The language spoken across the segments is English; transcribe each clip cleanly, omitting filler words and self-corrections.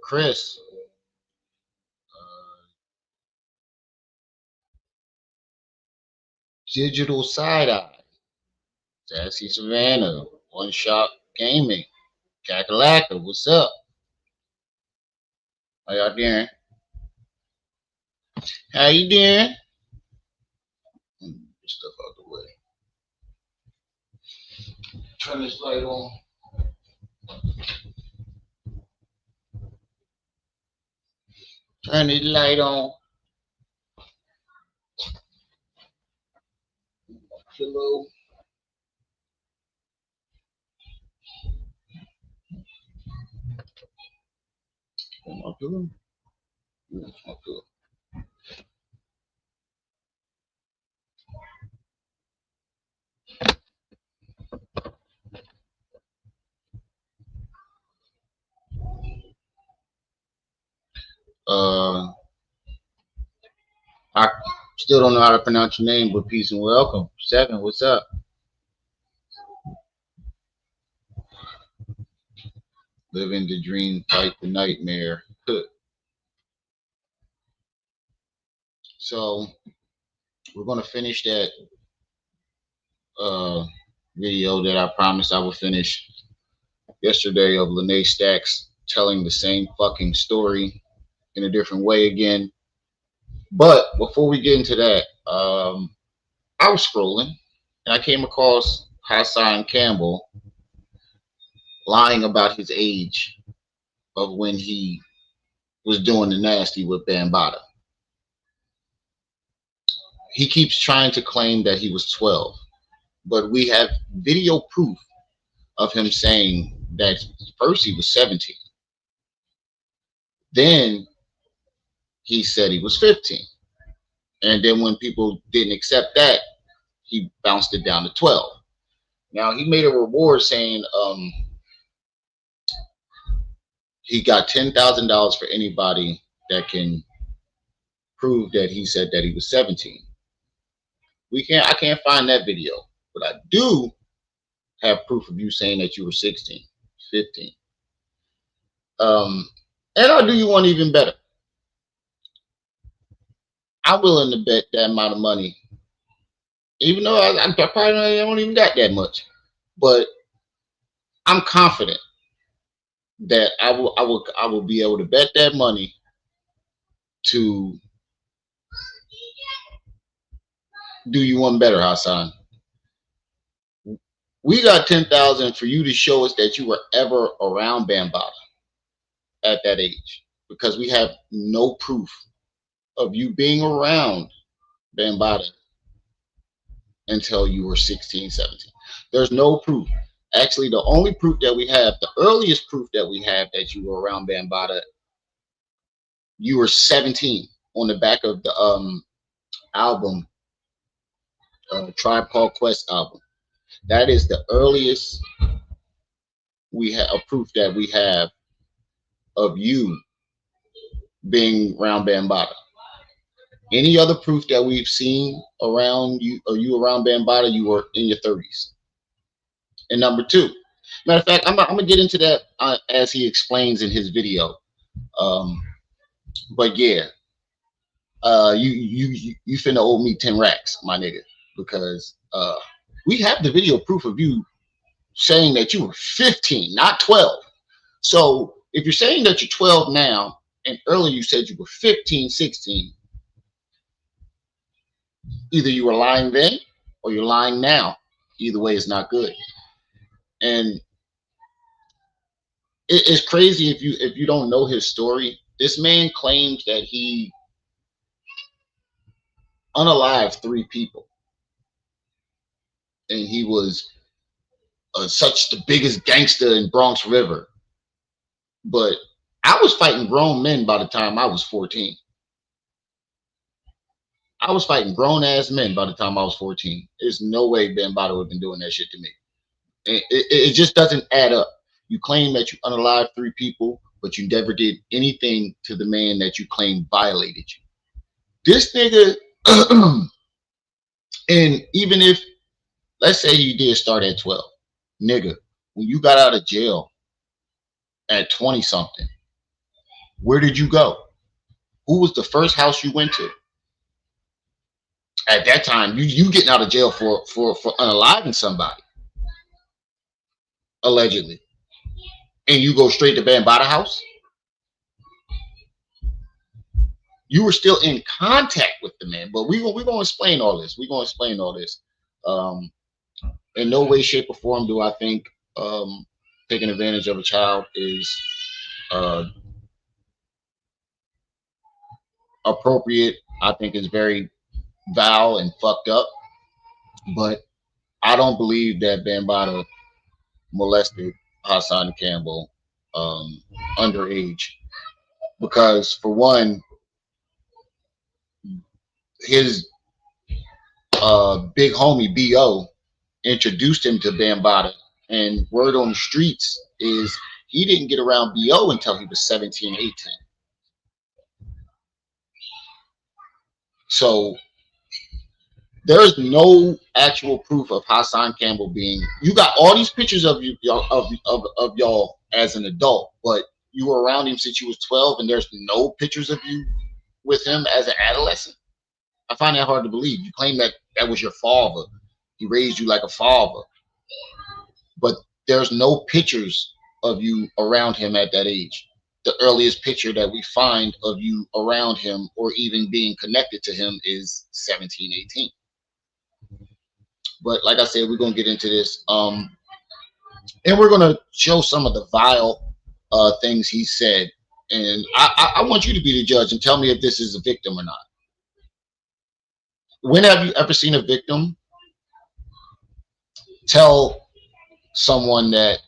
Chris, Digital Side Eye, Sassy Savannah, One Shot Gaming, Kakalaka, what's up? How y'all doing? How you doing? Get stuff out the way. Turn this light on. Turn this light on. Pillow. My pillow. That's my pillow. I still don't know how to pronounce your name, but peace and welcome. Seven, what's up? Living the dream, fight the nightmare. So we're gonna finish that uh, video that I promised I would finish yesterday of Lanae Stacks telling the same fucking story in a different way again. But before we get into that, I was scrolling and I came across Hassan Campbell lying about his age of when he was doing the nasty with Bambaataa. He keeps trying to claim that he was 12, but we have video proof of him saying that first he was 17. Then he said he was 15. And then when people didn't accept that, he bounced it down to 12. Now he made a reward saying he got $10,000 for anybody that can prove that he said that he was 17. I can't find that video, but I do have proof of you saying that you were 16, 15. And I'll do you one even better. I'm willing to bet that amount of money, even though I probably don't even got that much, but I'm confident that I will be able to bet that money to do you one better, Hassan. We got 10,000 for you to show us that you were ever around Bambaataa at that age, because we have no proof of you being around Bambaataa until you were 16, 17. There's no proof. Actually, the only proof that we have, the earliest proof that we have that you were around Bambaataa, you were 17 on the back of the album, Tribe Called Quest album. That is the earliest we have a proof that we have of you being around Bambaataa. Any other proof that we've seen around you, or you around Bambaataa, you were in your 30s. And number two, matter of fact, I'm gonna get into that as he explains in his video. But yeah, you finna owe me 10 racks, my nigga, because we have the video proof of you saying that you were 15, not 12. So if you're saying that you're 12 now, and earlier you said you were 15, 16, either you were lying then or you're lying now. Either way is not good. And it's crazy if you don't know his story. This man claims that he unalived 3 people, and he was such the biggest gangster in Bronx River. But I was fighting grown men by the time I was 14. I was fighting grown ass men by the time I was 14. There's no way Bambaataa would have been doing that shit to me. It just doesn't add up. You claim that you unalived 3 people, but you never did anything to the man that you claim violated you. This nigga, and even if, let's say you did start at 12, nigga, when you got out of jail at 20 something. Where did you go? Who was the first house you went to? At that time, you getting out of jail for unaliving somebody, allegedly. And you go straight to Bambata house? You were still in contact with the man, but we're gonna explain all this. We're gonna explain all this. Um, in no way, shape, or form do I think taking advantage of a child is uh, appropriate. I think it's very foul and fucked up. But I don't believe that Bambata molested Hassan Campbell um, underage because, for one, his big homie Bo introduced him to Bambata, and word on the streets is he didn't get around Bo until he was 17, 18. So there's no actual proof of Hassan Campbell being. You got all these pictures of you of y'all as an adult, but you were around him since you was 12, and there's no pictures of you with him as an adolescent. I find that hard to believe. You claim that that was your father. He raised you like a father, but there's no pictures of you around him at that age. The earliest picture that we find of you around him or even being connected to him is 17, 18. But like I said, we're gonna get into this, and we're gonna show some of the vile things he said. And I want you to be the judge and tell me if this is a victim or not. When have you ever seen a victim tell someone that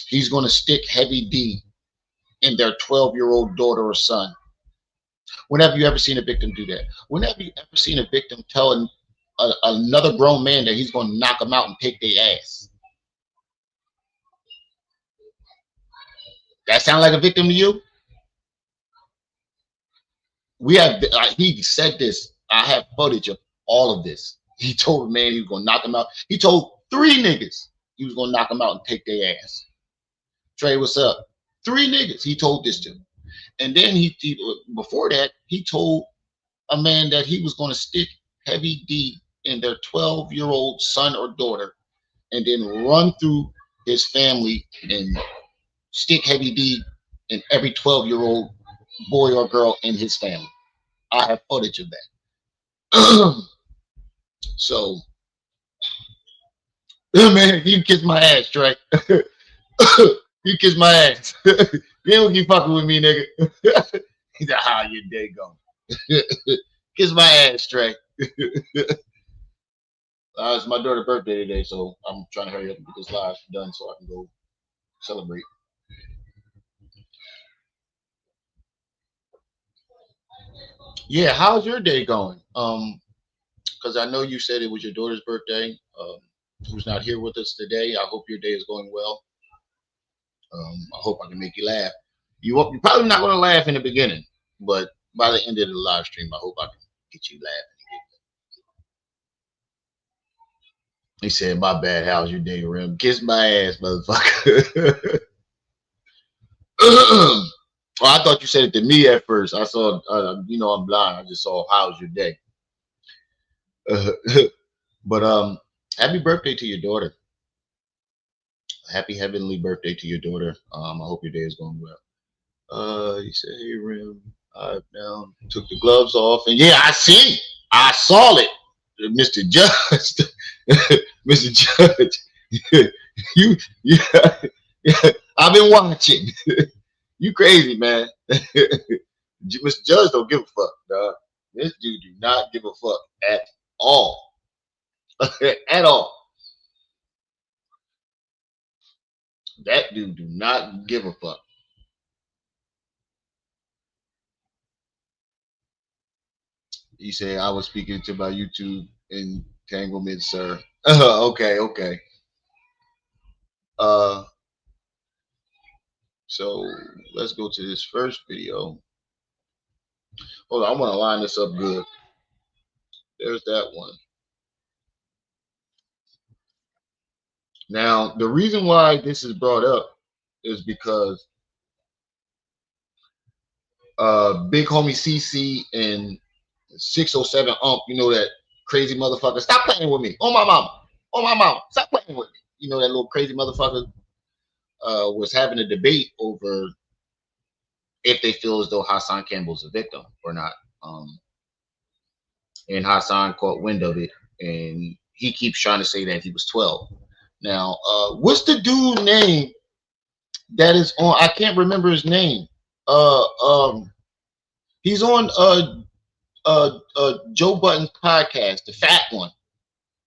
he's going to stick heavy D in their 12-year-old daughter or son? When have you ever seen a victim do that? When have you ever seen a victim tell another grown man that he's going to knock them out and take their ass? That sound like a victim to you? We have. He said this. I have footage of all of this. He told a man he was going to knock him out. He told 3 niggas he was going to knock them out and take their ass. Trey, what's up? 3 niggas he told this to. And then he before that, he told a man that he was going to stick heavy D in their 12-year-old son or daughter and then run through his family and stick heavy D in every 12-year-old boy or girl in his family. I have footage of that. So, man, you can kiss my ass, Trey. You kiss my ass. You don't keep fucking with me, nigga. He said, how your day go? Kiss my ass, Trey. It's my daughter's birthday today, so I'm trying to hurry up and get this live done so I can go celebrate. Yeah, how's your day going? Because I know you said it was your daughter's birthday. Who's not here with us today? I hope your day is going well. I hope I can make you laugh. You're probably not going to laugh in the beginning, but by the end of the live stream, I hope I can get you laughing. He said, "My bad. How's your day, Rim? Kiss my ass, motherfucker." Oh, I thought you said it to me at first. I saw, I'm blind. I just saw, "How's your day?" But happy birthday to your daughter. Happy heavenly birthday to your daughter. I hope your day is going well. He said, "Hey, Rim, I now took the gloves off, and yeah, I saw it, Mr. Judge, Mr. Judge. you, yeah, yeah, I've been watching. You crazy, man. Mr. Judge don't give a fuck, dog. This dude do not give a fuck at all, at all. That dude do not give a fuck." He said, "I was speaking to my YouTube entanglement, sir." Okay, okay. Uh, so let's go to this first video. Hold on, I want to line this up good. There's that one. Now, the reason why this is brought up is because big homie CC and 607 you know that crazy motherfucker. Stop playing with me. Oh my mama. Oh my mama. Stop playing with me. You know that little crazy motherfucker was having a debate over if they feel as though Hassan Campbell's a victim or not. And Hassan caught wind of it, and he keeps trying to say that he was 12. Now, what's the dude name that is on? I can't remember his name. He's on Joe Budden's podcast, the fat one,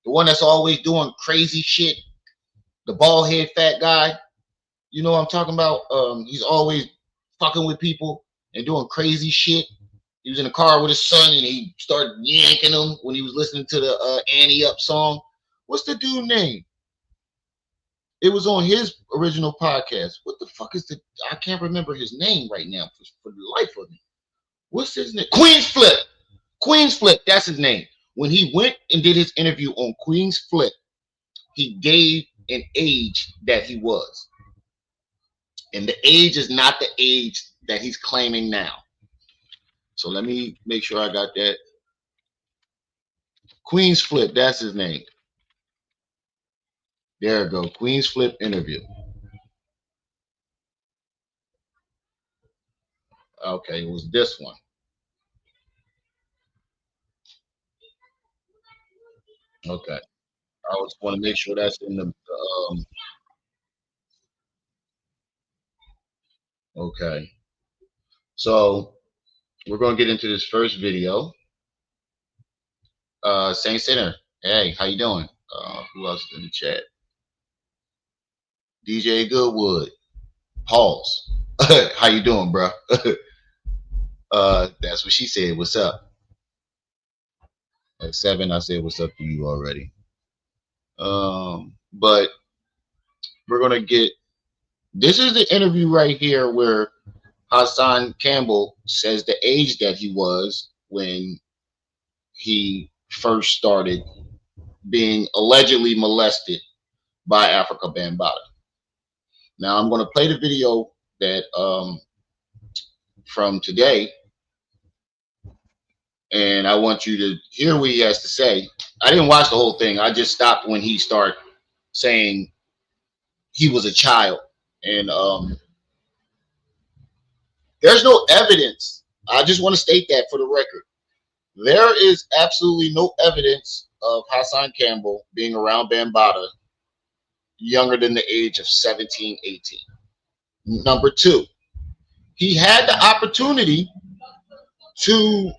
the one that's always doing crazy shit, the bald head fat guy. You know what I'm talking about? He's always fucking with people and doing crazy shit. He was in the car with his son and he started yanking him when he was listening to the Annie Up song. What's the dude name? It was on his original podcast. What the fuck is the? I can't remember his name right now for the life of me. What's his name? Queen's Flip. Queen's Flip. That's his name. When he went and did his interview on Queen's Flip, he gave an age that he was. And the age is not the age that he's claiming now. So let me make sure I got that. Queen's Flip, that's his name. There we go. Queen's Flip interview. Okay, it was this one. Okay. I just want to make sure that's in the okay. So we're going to get into this first video. Saint Center. Hey, how you doing? Who else is in the chat? DJ Goodwood. Pause. How you doing, bro? That's what she said. What's up? At 7, I said what's up to you already. But we're gonna get. This is the interview right here where Hassan Campbell says the age that he was when he first started being allegedly molested by Africa Bambaataa. Now I'm going to play the video that from today, and I want you to hear what he has to say. I didn't watch the whole thing. I just stopped when he started saying he was a child, and there's no evidence. I just want to state that for the record. There is absolutely no evidence of Hassan Campbell being around Bambaataa younger than the age of 17, 18. Number 2, he had the opportunity to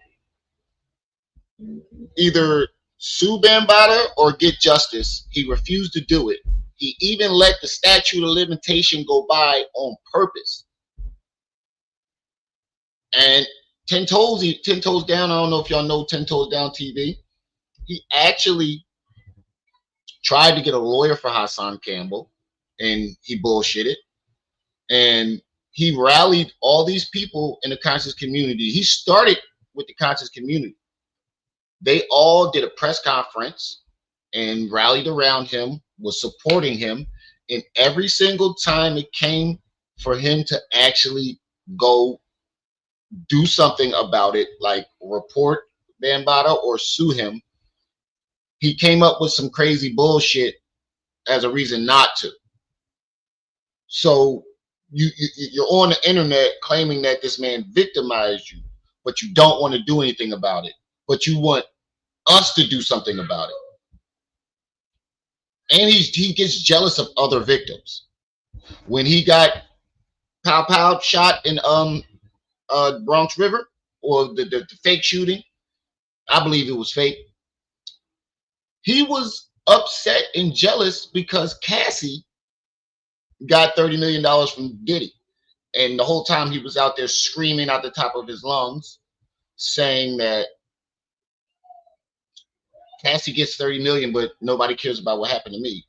either sue Bambaataa or get justice. He refused to do it. He even let the statute of limitation go by on purpose. And 10 Toes Down, I don't know if y'all know 10 Toes Down TV. He actually tried to get a lawyer for Hassan Campbell, and he bullshitted. And he rallied all these people in the conscious community. He started with the conscious community. They all did a press conference and rallied around him, was supporting him. And every single time it came for him to actually go do something about it, like report Bambaataa or sue him, he came up with some crazy bullshit as a reason not to. So you're on the internet claiming that this man victimized you, but you don't want to do anything about it. But you want us to do something about it. And he gets jealous of other victims. When he got pow shot in Bronx River, or the fake shooting, I believe it was fake. He was upset and jealous because Cassie got $30 million from Diddy. And the whole time he was out there screaming out the top of his lungs, saying that Cassie gets 30 million, but nobody cares about what happened to me.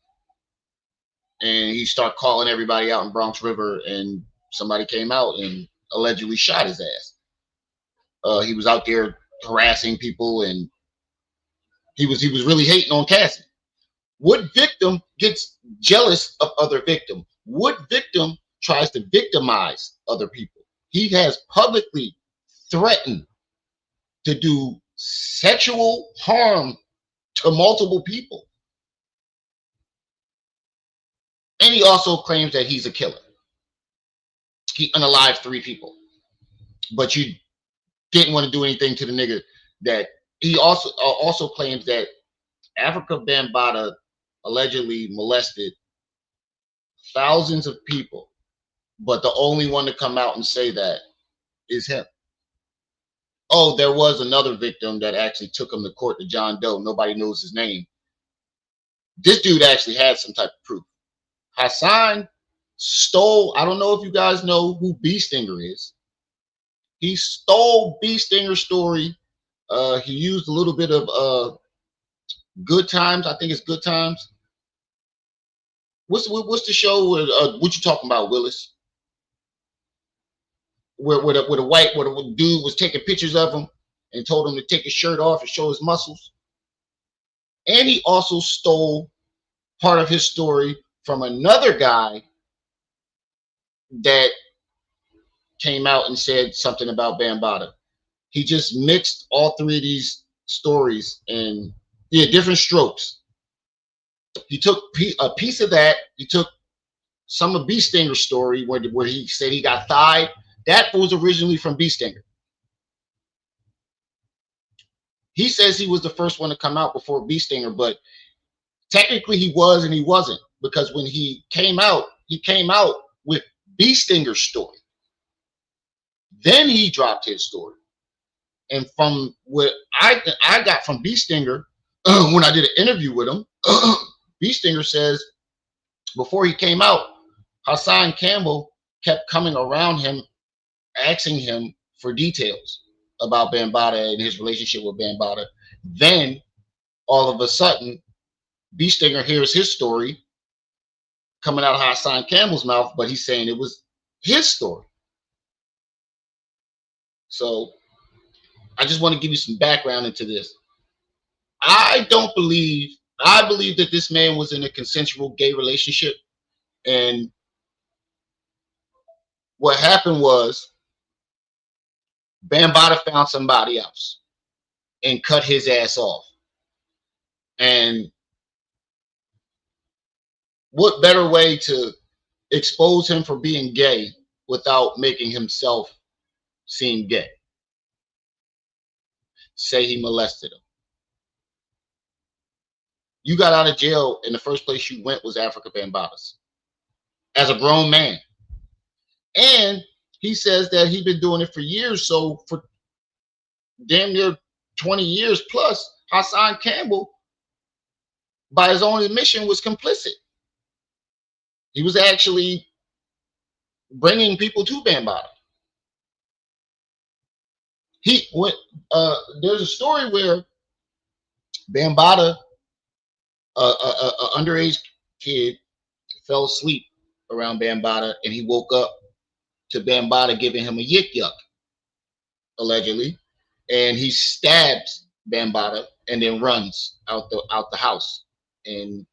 And he started calling everybody out in Bronx River, and somebody came out and allegedly shot his ass. He was out there harassing people, and he was really hating on Cassie. What victim gets jealous of other victim? What victim tries to victimize other people. He has publicly threatened to do sexual harm to multiple people. And he also claims that he's a killer. He unalived 3 people. But you didn't want to do anything to the nigga. That he also claims that Africa Bambaataa allegedly molested thousands of people, but the only one to come out and say that is him. Oh, there was another victim that actually took him to court, to John Doe. Nobody knows his name. This dude actually had some type of proof. Hassan stole, I don't know if you guys know who Bee Stinger is. He stole Bee Stinger's story. He used a little bit of Good Times. I think it's Good Times. What's the show where what you talking about, Willis? Where the dude was taking pictures of him and told him to take his shirt off and show his muscles. And he also stole part of his story from another guy that came out and said something about Bambaataa. He just mixed all 3 of these stories and different strokes. He took a piece of that. He took some of Bee Stinger's story where he said he got thighed. That was originally from Bee Stinger. He says he was the first one to come out before Bee Stinger, but technically he was and he wasn't, because when he came out with Bee Stinger's story. Then he dropped his story. And from what I got from Bee Stinger, when I did an interview with him, Bee Stinger says before he came out, Hassan Campbell kept coming around him, asking him for details about Bambaataa and his relationship with Bambaataa. Then all of a sudden, Bee Stinger hears his story coming out of Hassan Campbell's mouth, but he's saying it was his story. So I just want to give you some background into this. I believe that this man was in a consensual gay relationship, and what happened was Bambaataa found somebody else and cut his ass off. And what better way to expose him for being gay without making himself seem gay? Say he molested him. You got out of jail, and the first place you went was Africa Bambaataa as a grown man. And he says that he's been doing it for years. So for damn near 20 years plus, Hassan Campbell, by his own admission, was complicit. He was actually bringing people to Bambaataa. There's a story where Bambaataa, an underage kid, fell asleep around Bambaataa, and he woke up to Bambaataa giving him a yik yuck, allegedly, and he stabs Bambaataa and then runs out the house. And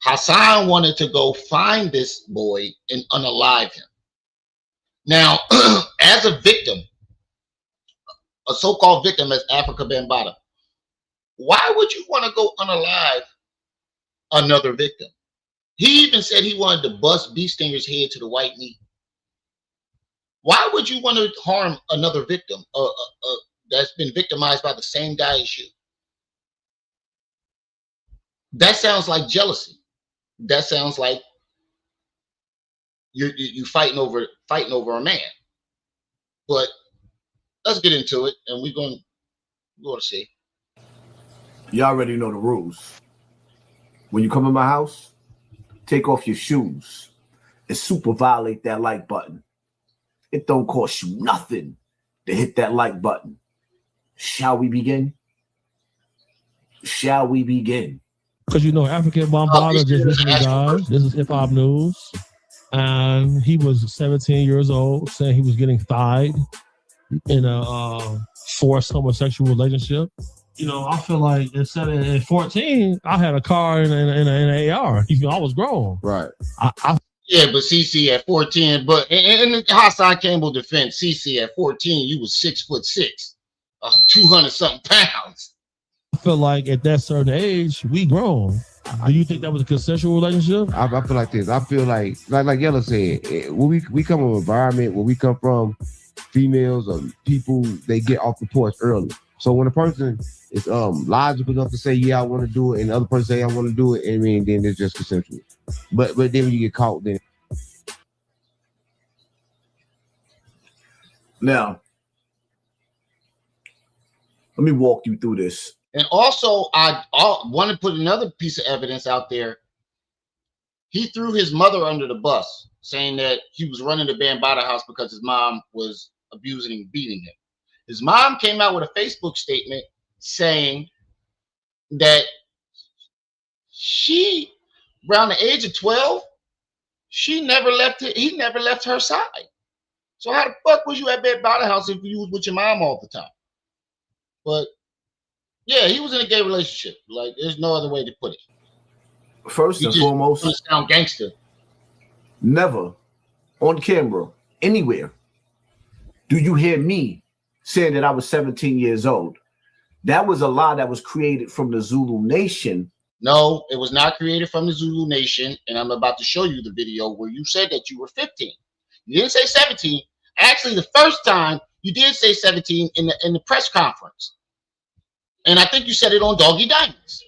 Hassan wanted to go find this boy and unalive him. Now, as a victim, a so-called victim as Africa Bambaataa, why would you want to go unalive another victim? He even said he wanted to bust Bee Stinger's head to the white meat. Why would you want to harm another victim that's been victimized by the same guy as you? That sounds like jealousy. That sounds like you fighting over a man. But let's get into it, and we're going to see. You already know the rules. When you come in my house, take off your shoes and super violate that like button. It don't cost you nothing to hit that like button. Shall we begin? Shall we begin? Because you know, African Bambaataa just recently died. This is hip hop news. And he was 17 years old, saying he was getting thighed in a forced homosexual relationship. You know, I feel like instead of 14, I had a car and an AR. I was grown. Right. Yeah, but CC at 14, but in Hassan Campbell defense, CC at 14, you was 6'6", 200 something pounds. I feel like at that certain age, we grown. Do you think that was a consensual relationship? I feel like this. I feel like Yella said, when we come from an environment where we come from, females or people, they get off the porch early. So when a person is logical enough to say, yeah, I want to do it, and the other person say, I want to do it, I mean, then it's just consensual. But then when you get caught, then Now, let me walk you through this. And also, I want to put another piece of evidence out there. He threw his mother under the bus, saying that he was running the Bambaataa house because his mom was abusing and beating him. His mom came out with a Facebook statement saying that she, around the age of 12, he never left her side. So how the fuck was you at Bambaataa house if you was with your mom all the time? But yeah, he was in a gay relationship. Like, there's no other way to put it. First and foremost, sound gangster. Never on camera, anywhere, do you hear me saying that I was 17 years old. That was a lie that was created from the Zulu Nation. No, it was not created from the Zulu Nation. And I'm about to show you the video where you said that you were 15. You didn't say 17. Actually, the first time you did say 17 in the press conference. And I think you said it on Doggy Diamonds.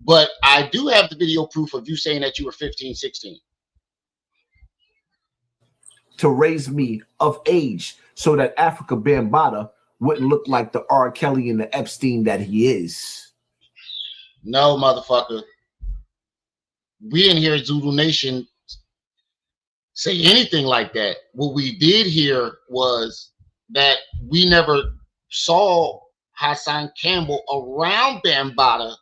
But I do have the video proof of you saying that you were 15, 16. To raise me of age so that Africa Bambaataa wouldn't look like the R. Kelly and the Epstein that he is. No, motherfucker. We didn't hear Zulu Nation say anything like that. What we did hear was that we never saw Hassan Campbell around Bambaataa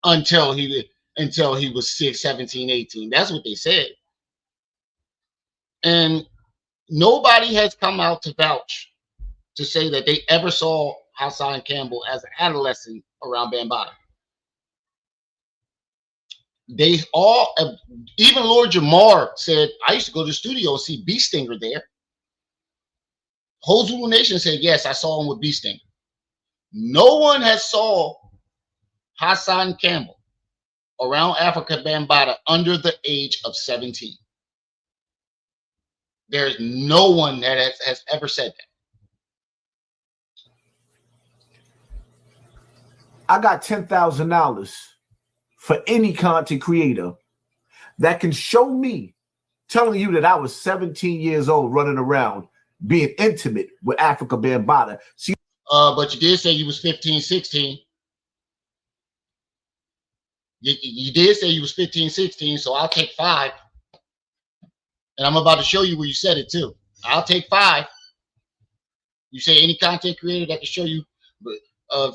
until he was 17, 18. That's what they said. And nobody has come out to vouch to say that they ever saw Hassan Campbell as an adolescent around Bambaataa. They all, even Lord Jamar said, I used to go to the studio and see B Stinger there. Whole Zulu Nation said, yes, I saw him with B Stinger. No one has saw Hassan Campbell around Africa Bambaataa under the age of 17. There's no one that has ever said that. I got $10,000 for any content creator that can show me telling you that I was 17 years old running around being intimate with Africa Bambaataa. See, but you did say you was 15, 16. You did say you was 15, 16, so I'll take 5. And I'm about to show you where you said it too. I'll take 5. You say any content creator that can show you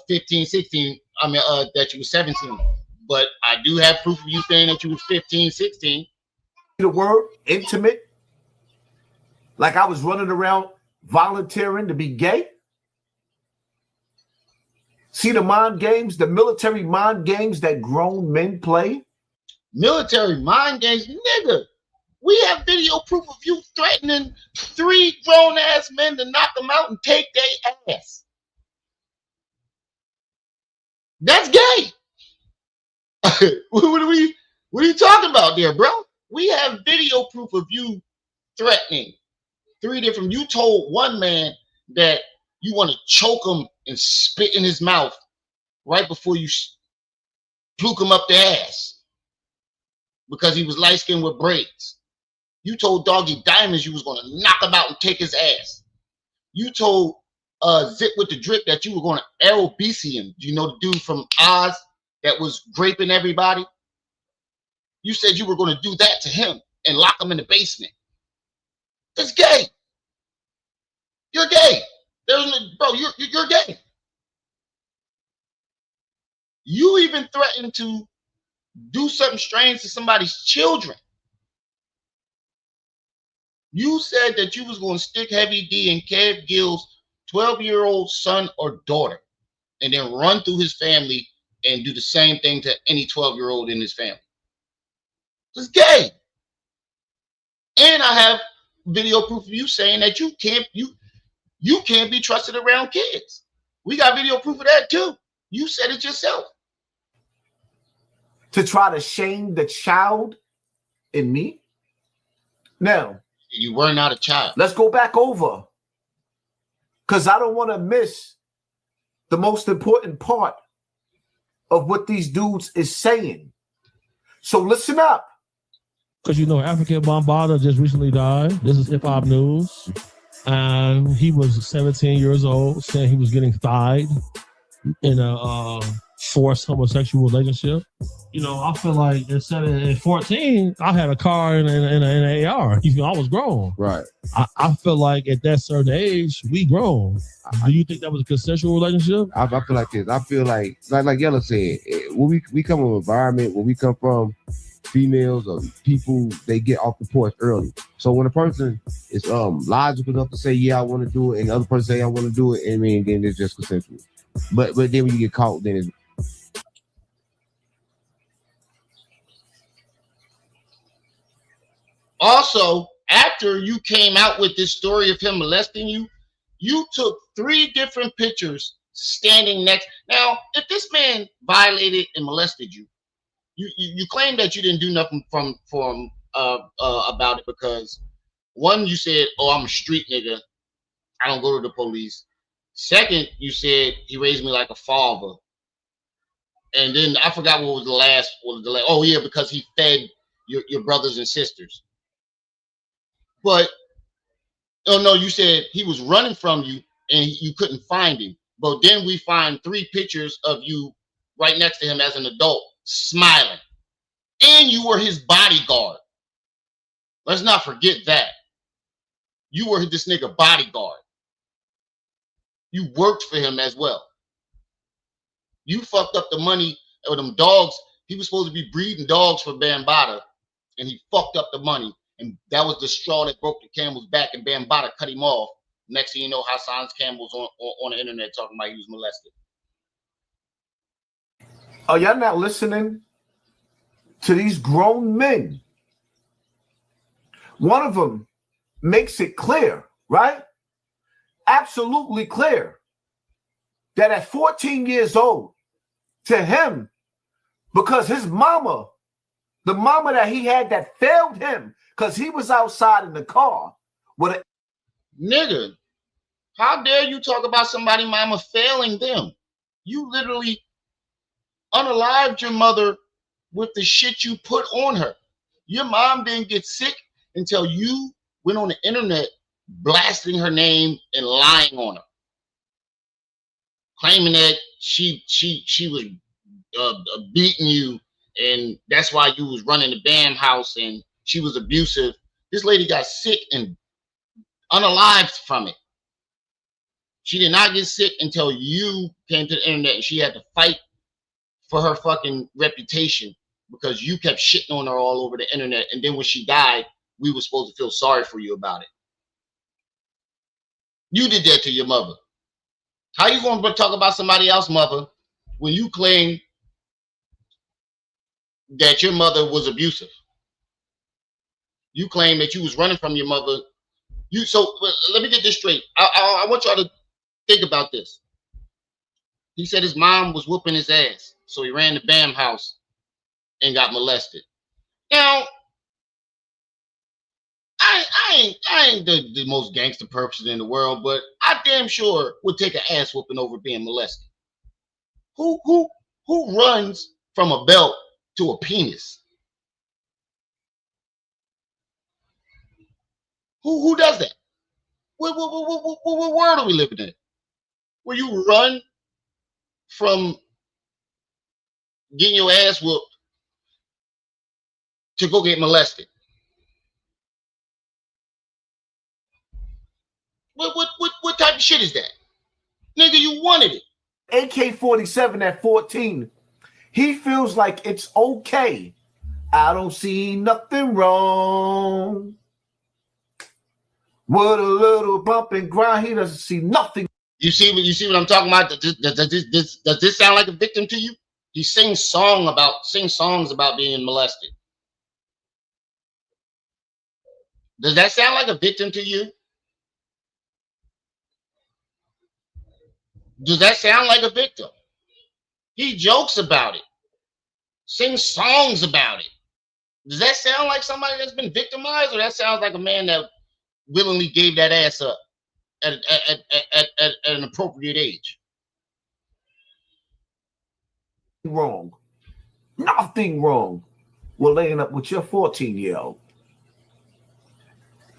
15, 16, I mean that you were 17. But I do have proof of you saying that you was 15, 16. The word intimate, like I was running around volunteering to be gay. See the mind games, the military mind games that grown men play? Military mind games, nigga. We have video proof of you threatening 3 grown-ass men to knock them out and take their ass. That's gay. What are you talking about there, bro? We have video proof of you threatening 3 different. You told one man that you want to choke him and spit in his mouth right before you fluke him up the ass because he was light-skinned with braids. You told Doggy Diamonds you was going to knock him out and take his ass. You told Zip with the Drip that you were going to LBC him. You know the dude from Oz that was raping everybody? You said you were going to do that to him and lock him in the basement. That's gay. You're gay. There's no, bro, you're gay. You even threatened to do something strange to somebody's children. You said that you was going to stick Heavy D in Kev Gill's 12-year-old son or daughter and then run through his family and do the same thing to any 12-year-old in his family. It's gay. And I have video proof of you saying that you can't be trusted around kids. We got video proof of that too. You said it yourself. To try to shame the child in me? Now, you were not a child. Let's go back over. Because I don't want to miss the most important part of what these dudes is saying. So listen up. Because you know, African Bambaataa just recently died. This is hip hop news. And he was 17 years old, saying he was getting thighed in a forced homosexual relationship. You know, I feel like at 14, I had a car and an AR. You know, I was grown. Right. I feel like at that certain age, we grown. Do you think that was a consensual relationship? I feel like this. I feel like Yella said, when we come from an environment where we come from, females or people, they get off the porch early. So when a person is logical enough to say, yeah, I want to do it, and the other person say, I want to do it, I mean, then it's just consensual. But then when you get caught, then it's also, after you came out with this story of him molesting you, you took 3 different pictures standing next. Now, if this man violated and molested you, you claim that you didn't do nothing for him about it because, one, you said, oh, I'm a street nigga, I don't go to the police. Second, you said he raised me like a father. And then I forgot what was the last. Oh yeah, because he fed your brothers and sisters. But oh no, you said he was running from you and you couldn't find him. But then we find 3 pictures of you right next to him as an adult, smiling, and you were his bodyguard. Let's not forget that you were this nigga bodyguard. You worked for him as well. You fucked up the money with them dogs. He was supposed to be breeding dogs for Bambaataa, and he fucked up the money. And that was the straw that broke the Campbell's back, and Bambaataa cut him off. Next thing you know, Hassan's Campbell's on the internet talking about he was molested. Are y'all not listening to these grown men? One of them makes it clear, right? Absolutely clear that at 14 years old, to him, because his mama, the mama that he had that failed him because he was outside in the car with a nigga, how dare you talk about somebody mama failing them? You literally unalived your mother with the shit you put on her. Your mom didn't get sick until you went on the internet blasting her name and lying on her, claiming that she was beating you, and that's why you was running the damn house, and she was abusive. This lady got sick and unalived from it. She did not get sick until you came to the internet, and she had to fight for her fucking reputation because you kept shitting on her all over the internet. And then when she died, we were supposed to feel sorry for you about it. You did that to your mother. How you going to talk about somebody else's mother when you claim that your mother was abusive? You claim that you was running from your mother. So let me get this straight. I want y'all to think about this. He said his mom was whooping his ass, so he ran the Bam house and got molested. Now, I ain't the most gangster person in the world, but I damn sure would take an ass whooping over being molested. Who runs from a belt to a penis? Who does that? What world are we living in? Where you run from getting your ass whooped to go get molested? What type of shit is that? Nigga, you wanted it. AK-47 at 14. He feels like it's okay. I don't see nothing wrong. With a little bump and grind, he doesn't see nothing. You see what I'm talking about? Does this sound like a victim to you? He sings songs about being molested. Does that sound like a victim to you? Does that sound like a victim? He jokes about it, sings songs about it. Does that sound like somebody that's been victimized, or that sounds like a man that willingly gave that ass up at an appropriate age? Wrong. Nothing wrong with laying up with your 14-year-old.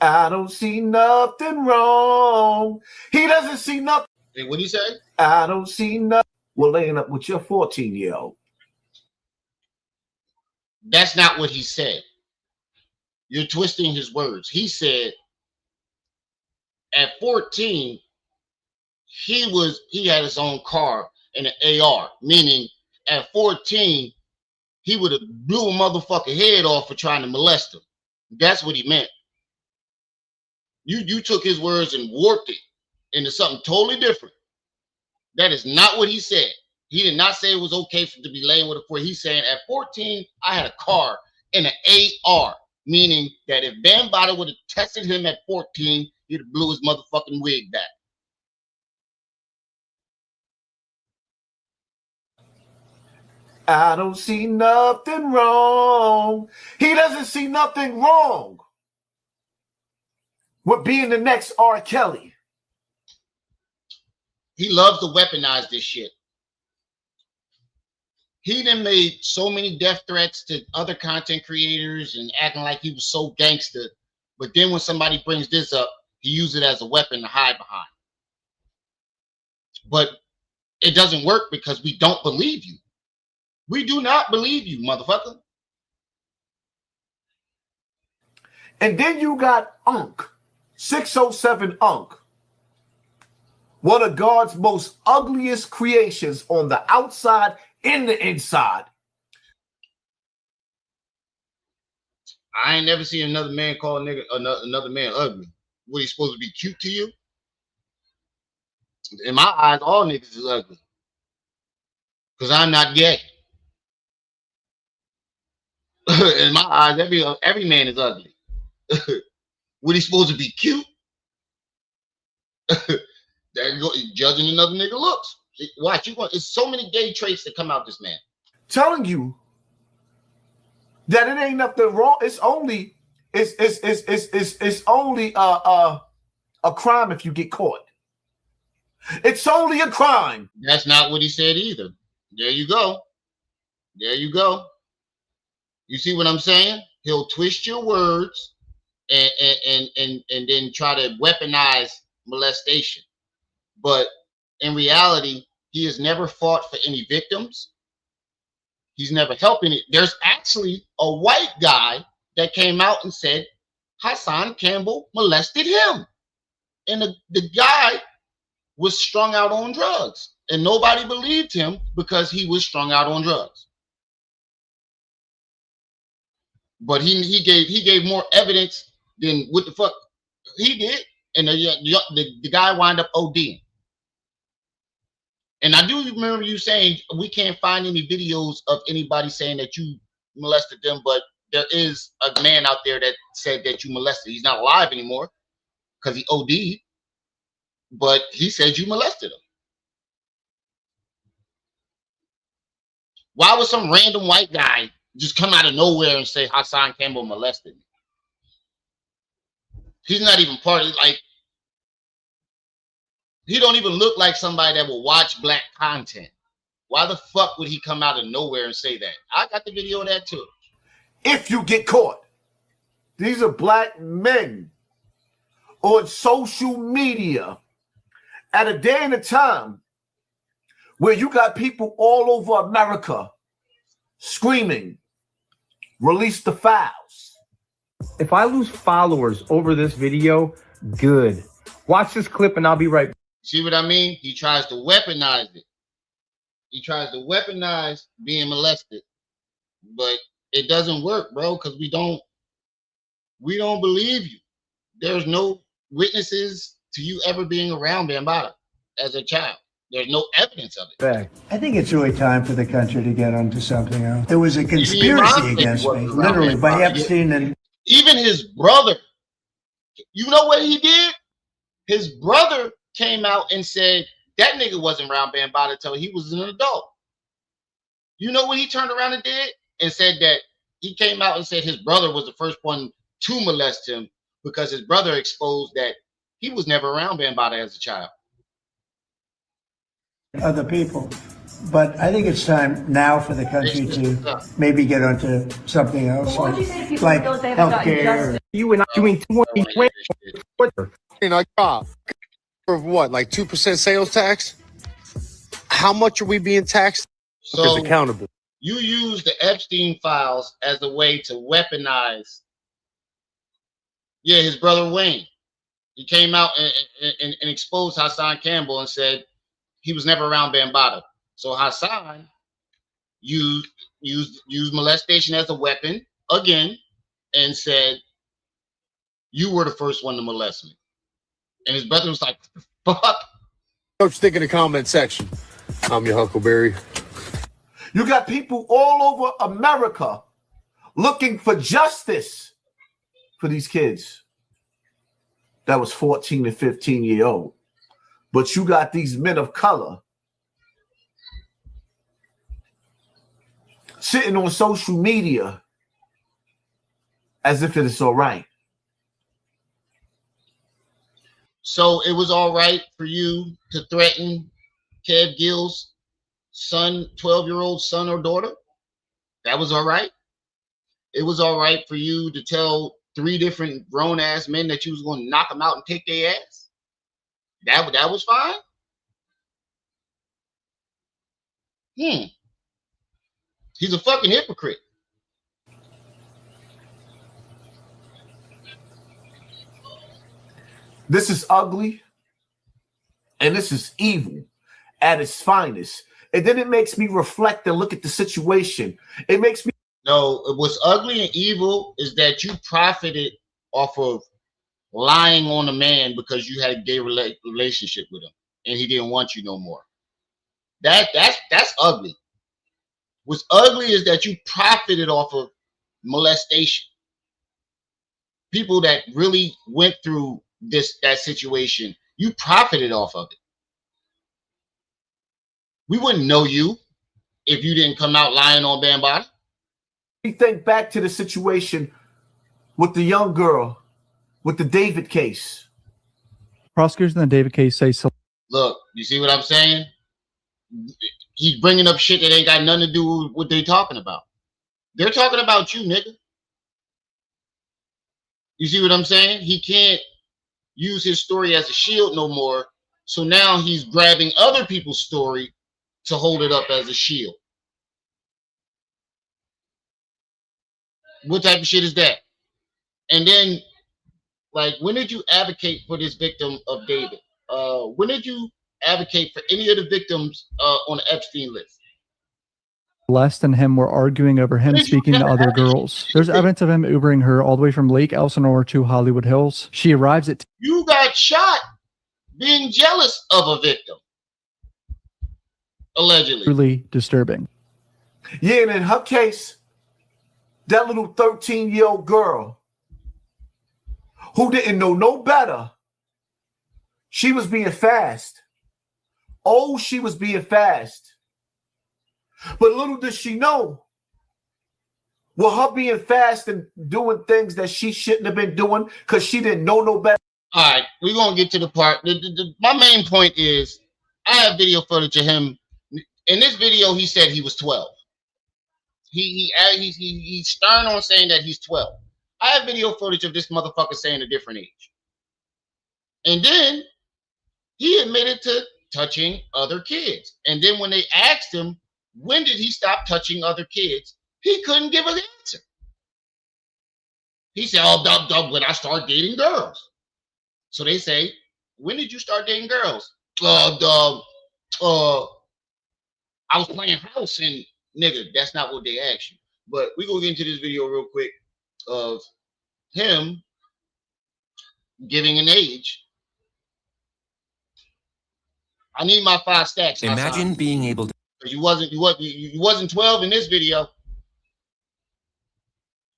I don't see nothing wrong. He doesn't see nothing. Hey, what do you say? I don't see nothing with laying up with your 14-year-old. That's not what he said. You're twisting his words. He said at 14, he had his own car and an AR, meaning at 14, he would have blew a motherfucking head off for trying to molest him. That's what he meant. You took his words and warped it into something totally different. That is not what he said. He did not say it was okay to be laying with a 14. He's saying at 14, I had a car and an AR, meaning that if Bambaataa would have tested him at 14, he'd have blew his motherfucking wig back. I don't see nothing wrong. He doesn't see nothing wrong with being the next R. Kelly. He loves to weaponize this shit. He done made so many death threats to other content creators and acting like he was so gangster. But then when somebody brings this up, he uses it as a weapon to hide behind. But it doesn't work because we don't believe you. We do not believe you, motherfucker. And then you got Unk, 607 Unk. One of God's most ugliest creations on the outside and the inside. I ain't never seen another man call a nigga another man ugly. What, he supposed to be cute to you? In my eyes, all niggas is ugly. Because I'm not gay. In my eyes, every man is ugly. What, he supposed to be cute? There you go, judging another nigga looks. Watch, it's so many gay traits that come out this man. Telling you that it ain't nothing wrong. It's only a crime if you get caught. It's only a crime. That's not what he said either. There you go. There you go. You see what I'm saying? He'll twist your words and then try to weaponize molestation. But in reality, he has never fought for any victims. He's never helped any. There's actually a white guy that came out and said Hassan Campbell molested him. And the guy was strung out on drugs. And nobody believed him because he was strung out on drugs. But he gave more evidence than what the fuck he did. And the guy wound up ODing. And I do remember you saying we can't find any videos of anybody saying that you molested them, but there is a man out there that said that you molested. He's not alive anymore because he OD'd, but he said you molested him. Why would some random white guy just come out of nowhere and say Hassan Campbell molested me? He's not even part of, like, he don't even look like somebody that will watch black content. Why the fuck would he come out of nowhere and say that? I got the video of that too. If you get caught, these are black men on social media at a day and a time where you got people all over America screaming, release the files. If I lose followers over this video, good. Watch this clip and I'll be right back. See what I mean? He tries to weaponize it. He tries to weaponize being molested. But it doesn't work, bro, because we don't believe you. There's no witnesses to you ever being around Bambaataa as a child. There's no evidence of it. I think it's really time for the country to get onto something else. There was a conspiracy against me, literally, by Epstein and even his brother You know what he did? His brother came out and said that nigga wasn't around Bambaataa until he was an adult. You know what he turned around and did? And said that he came out and said his brother was the first one to molest him because his brother exposed that he was never around Bambaataa as a child. Other people. But I think it's time now for the country to maybe get onto something else, like healthcare. You and I doing 2020. In our job for what, like 2% sales tax? How much are we being taxed? So Accountable. you use the Epstein files as a way to weaponize. Yeah, his brother Wayne. He came out and exposed Hassan Campbell and said he was never around Bambaataa. So Hassan used molestation as a weapon again and said, you were the first one to molest me. And his brother was like, fuck. Coach, think in the comment section. I'm your Huckleberry. You got people all over America looking for justice for these kids that was 14 and 15-year-old. But you got these men of color sitting on social media as if it is all right. So it was all right for you to threaten Kev Gill's son, 12-year-old son or daughter? That was all right? It was all right for you to tell 3 different grown-ass men that you was going to knock them out and take their ass? That was fine? He's a fucking hypocrite. This is ugly, and this is evil at its finest. And then it makes me reflect and look at the situation. It makes me... No, what's ugly and evil is that you profited off of lying on a man because you had a gay relationship with him and he didn't want you no more. That's ugly. What's ugly is that you profited off of molestation. People that really went through that situation, you profited off of it. We wouldn't know you if you didn't come out lying on Bambaataa. We think back to the situation with the young girl with the David case. Prosecutors in the David case say so. Look, you see what I'm saying? He's bringing up shit that ain't got nothing to do with what they're talking about. They're talking about you, nigga. You see what I'm saying? He can't use his story as a shield no more. So now he's grabbing other people's story to hold it up as a shield. What type of shit is that? And then, like, when did you advocate for this victim of David? When did you advocate for any of the victims on the Epstein list? Less than him were arguing over him speaking to other girls. There's evidence of him Ubering her all the way from Lake Elsinore to Hollywood Hills. She arrives at... You got shot being jealous of a victim. Allegedly. Truly disturbing. Yeah, and in her case, that little 13-year-old girl who didn't know no better, she was being fast. Oh, she was being fast. But little did she know, with her being fast and doing things that she shouldn't have been doing because she didn't know no better. All right, we're going to get to the part. My main point is I have video footage of him. In this video, he said he was 12. He's stern on saying that he's 12. I have video footage of this motherfucker saying a different age. And then he admitted to touching other kids. And then when they asked him, when did he stop touching other kids? He couldn't give an answer. He said, oh, when I start dating girls. So they say, when did you start dating girls? I was playing house and nigga, that's not what they asked you. But we gonna get into this video real quick of him giving an age. I need my 5 stacks. Imagine being able to. You wasn't 12 in this video.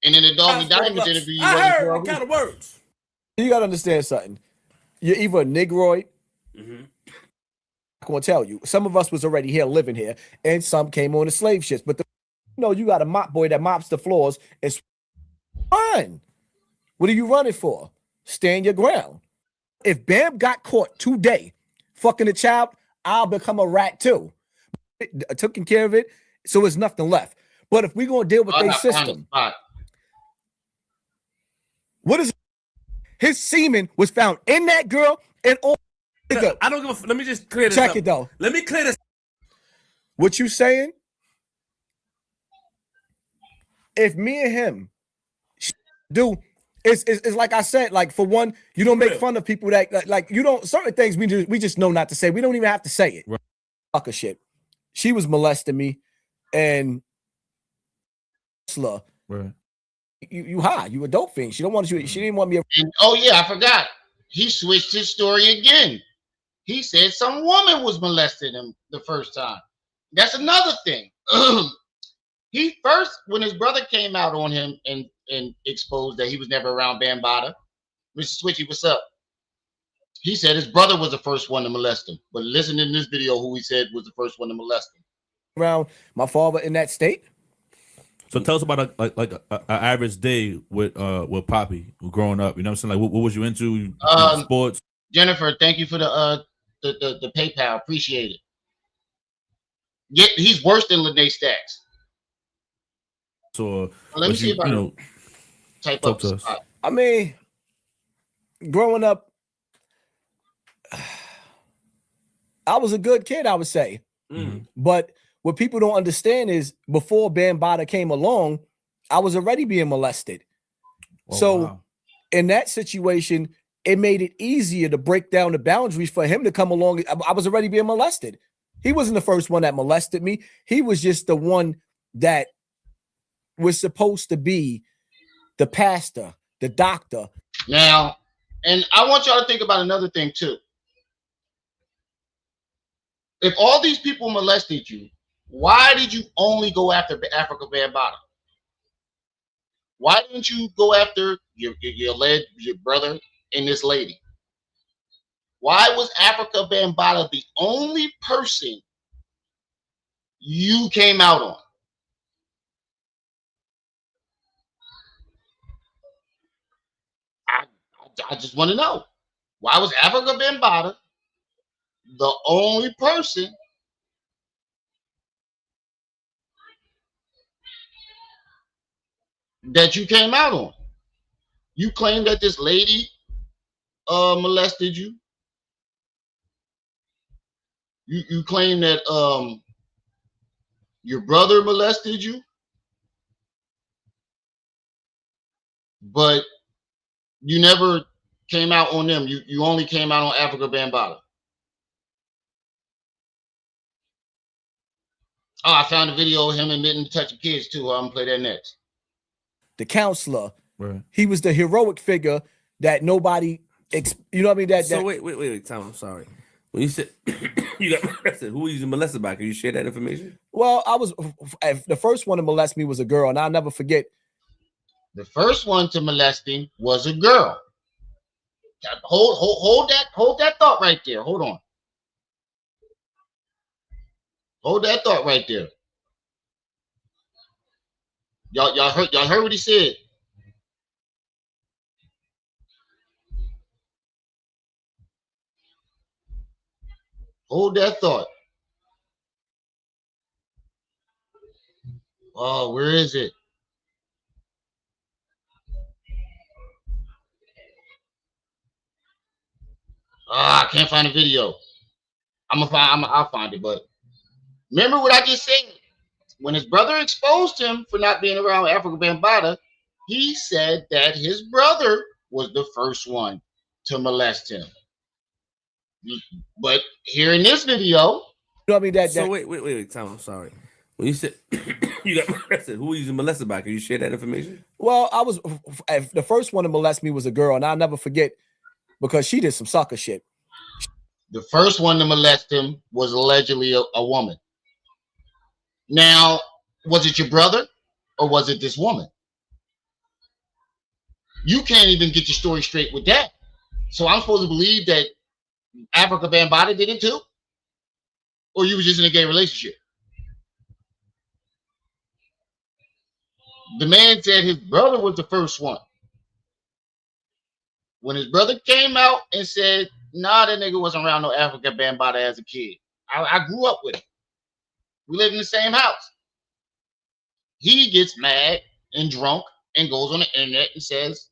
And in the Doggy Diamonds interview, you wasn't 12. What kind of words? You gotta understand something. You're either a Negroid. Mm-hmm. I'm gonna tell you. Some of us was already here, living here, and some came on the slave ships. But you got a mop boy that mops the floors. It's fine. What are you running for? Stand your ground. If Bam got caught today fucking a child, I'll become a rat too. Taking care of it, so there's nothing left. But if we're gonna deal with their system, what is his semen was found in that girl and all. I don't give a. Let me just clear this Check up. it though. Let me clear this. What you saying? If me and him do, it's like I said. Like for one, you don't make fun of people that like you don't. Certain things we just know not to say. We don't even have to say it. Right. Fuck a shit. She was molesting me, and Right. You high. You a dope fiend. She don't want you. She didn't want me. And, oh yeah, I forgot. He switched his story again. He said some woman was molesting him the first time. That's another thing. He first, when his brother came out on him and exposed that he was never around Bambaataa, Mr. Switchy, what's up? He said his brother was the first one to molest him. But listen in this video, who he said was the first one to molest him. Around my father in that state. So tell us about an average day with Poppy growing up. You know what I'm saying? Like what was you into? Sports. Jennifer, thank you for the PayPal. Appreciate it. Yeah, he's worse than Lanae Stacks. So let me see if I can type up. I mean, growing up, I was a good kid, I would say. Mm-hmm. But what people don't understand is before Bambaataa came along, I was already being molested. Wow. In that situation, it made it easier to break down the boundaries for him to come along. I was already being molested. He wasn't the first one that molested me. He was just the one that was supposed to be the pastor, the doctor. Now, and I want y'all to think about another thing too. If all these people molested you, why did you only go after Africa Bambaataa? Why didn't you go after your brother and this lady? Why was Africa Bambaataa the only person you came out on? I just want to know, why was Africa Bambaataa the only person that you came out on? You claim that this lady molested you. You claim that your brother molested you, but you never came out on them. You only came out on Africa Bambaataa. Oh, I found a video of him admitting to touching kids too. I'm gonna play that next. The counselor. Right. He was the heroic figure that nobody, you know what I mean? So wait, Tom, I'm sorry. When you said you got molested, who were you molested by? Can you share that information? Well, the first one to molest me was a girl, and I'll never forget. The first one to molest him was a girl. Hold that thought right there. Hold on. Hold that thought right there. Y'all heard what he said. Hold that thought. Oh, where is it? I can't find a video. I'll find it, but remember what I just said. When his brother exposed him for not being around Africa Bambaataa, he said that his brother was the first one to molest him. But here in this video, you know what I mean? So wait, Tom, I'm sorry. When you said you got molested, who were you molested by? Can you share that information? Well, the first one to molest me was a girl, and I'll never forget because she did some sucker shit. The first one to molest him was allegedly a woman. Now, was it your brother or was it this woman? You can't even get your story straight with that. So I'm supposed to believe that Africa Bambaataa did it too? Or you was just in a gay relationship? The man said his brother was the first one. When his brother came out and said, nah, that nigga wasn't around no Africa Bambaataa as a kid. I grew up with him. We lived in the same house. He gets mad and drunk and goes on the internet and says,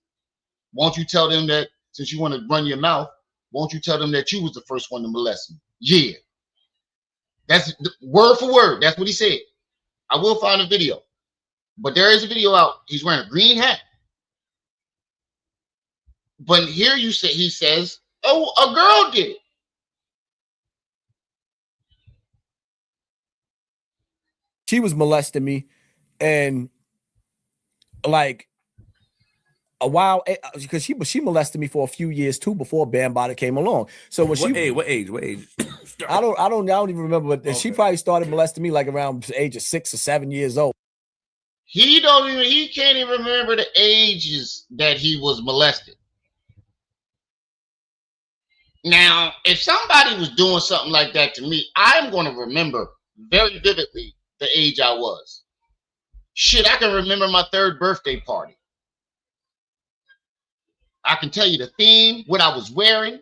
won't you tell them that, since you want to run your mouth, won't you tell them that you was the first one to molest him? Yeah. That's word for word. That's what he said. I will find a video. But there is a video out. He's wearing a green hat. But here you say he says, oh, a girl did it. She was molesting me, and like a while, because she molested me for a few years too before Bambaataa came along. So when what age? I don't even remember, but she probably started molesting me like around the age of 6 or 7 years old. He can't even remember the ages that he was molested. Now, if somebody was doing something like that to me, I'm going to remember very vividly the age I was. Shit, I can remember my 3rd birthday party. I can tell you the theme, what I was wearing,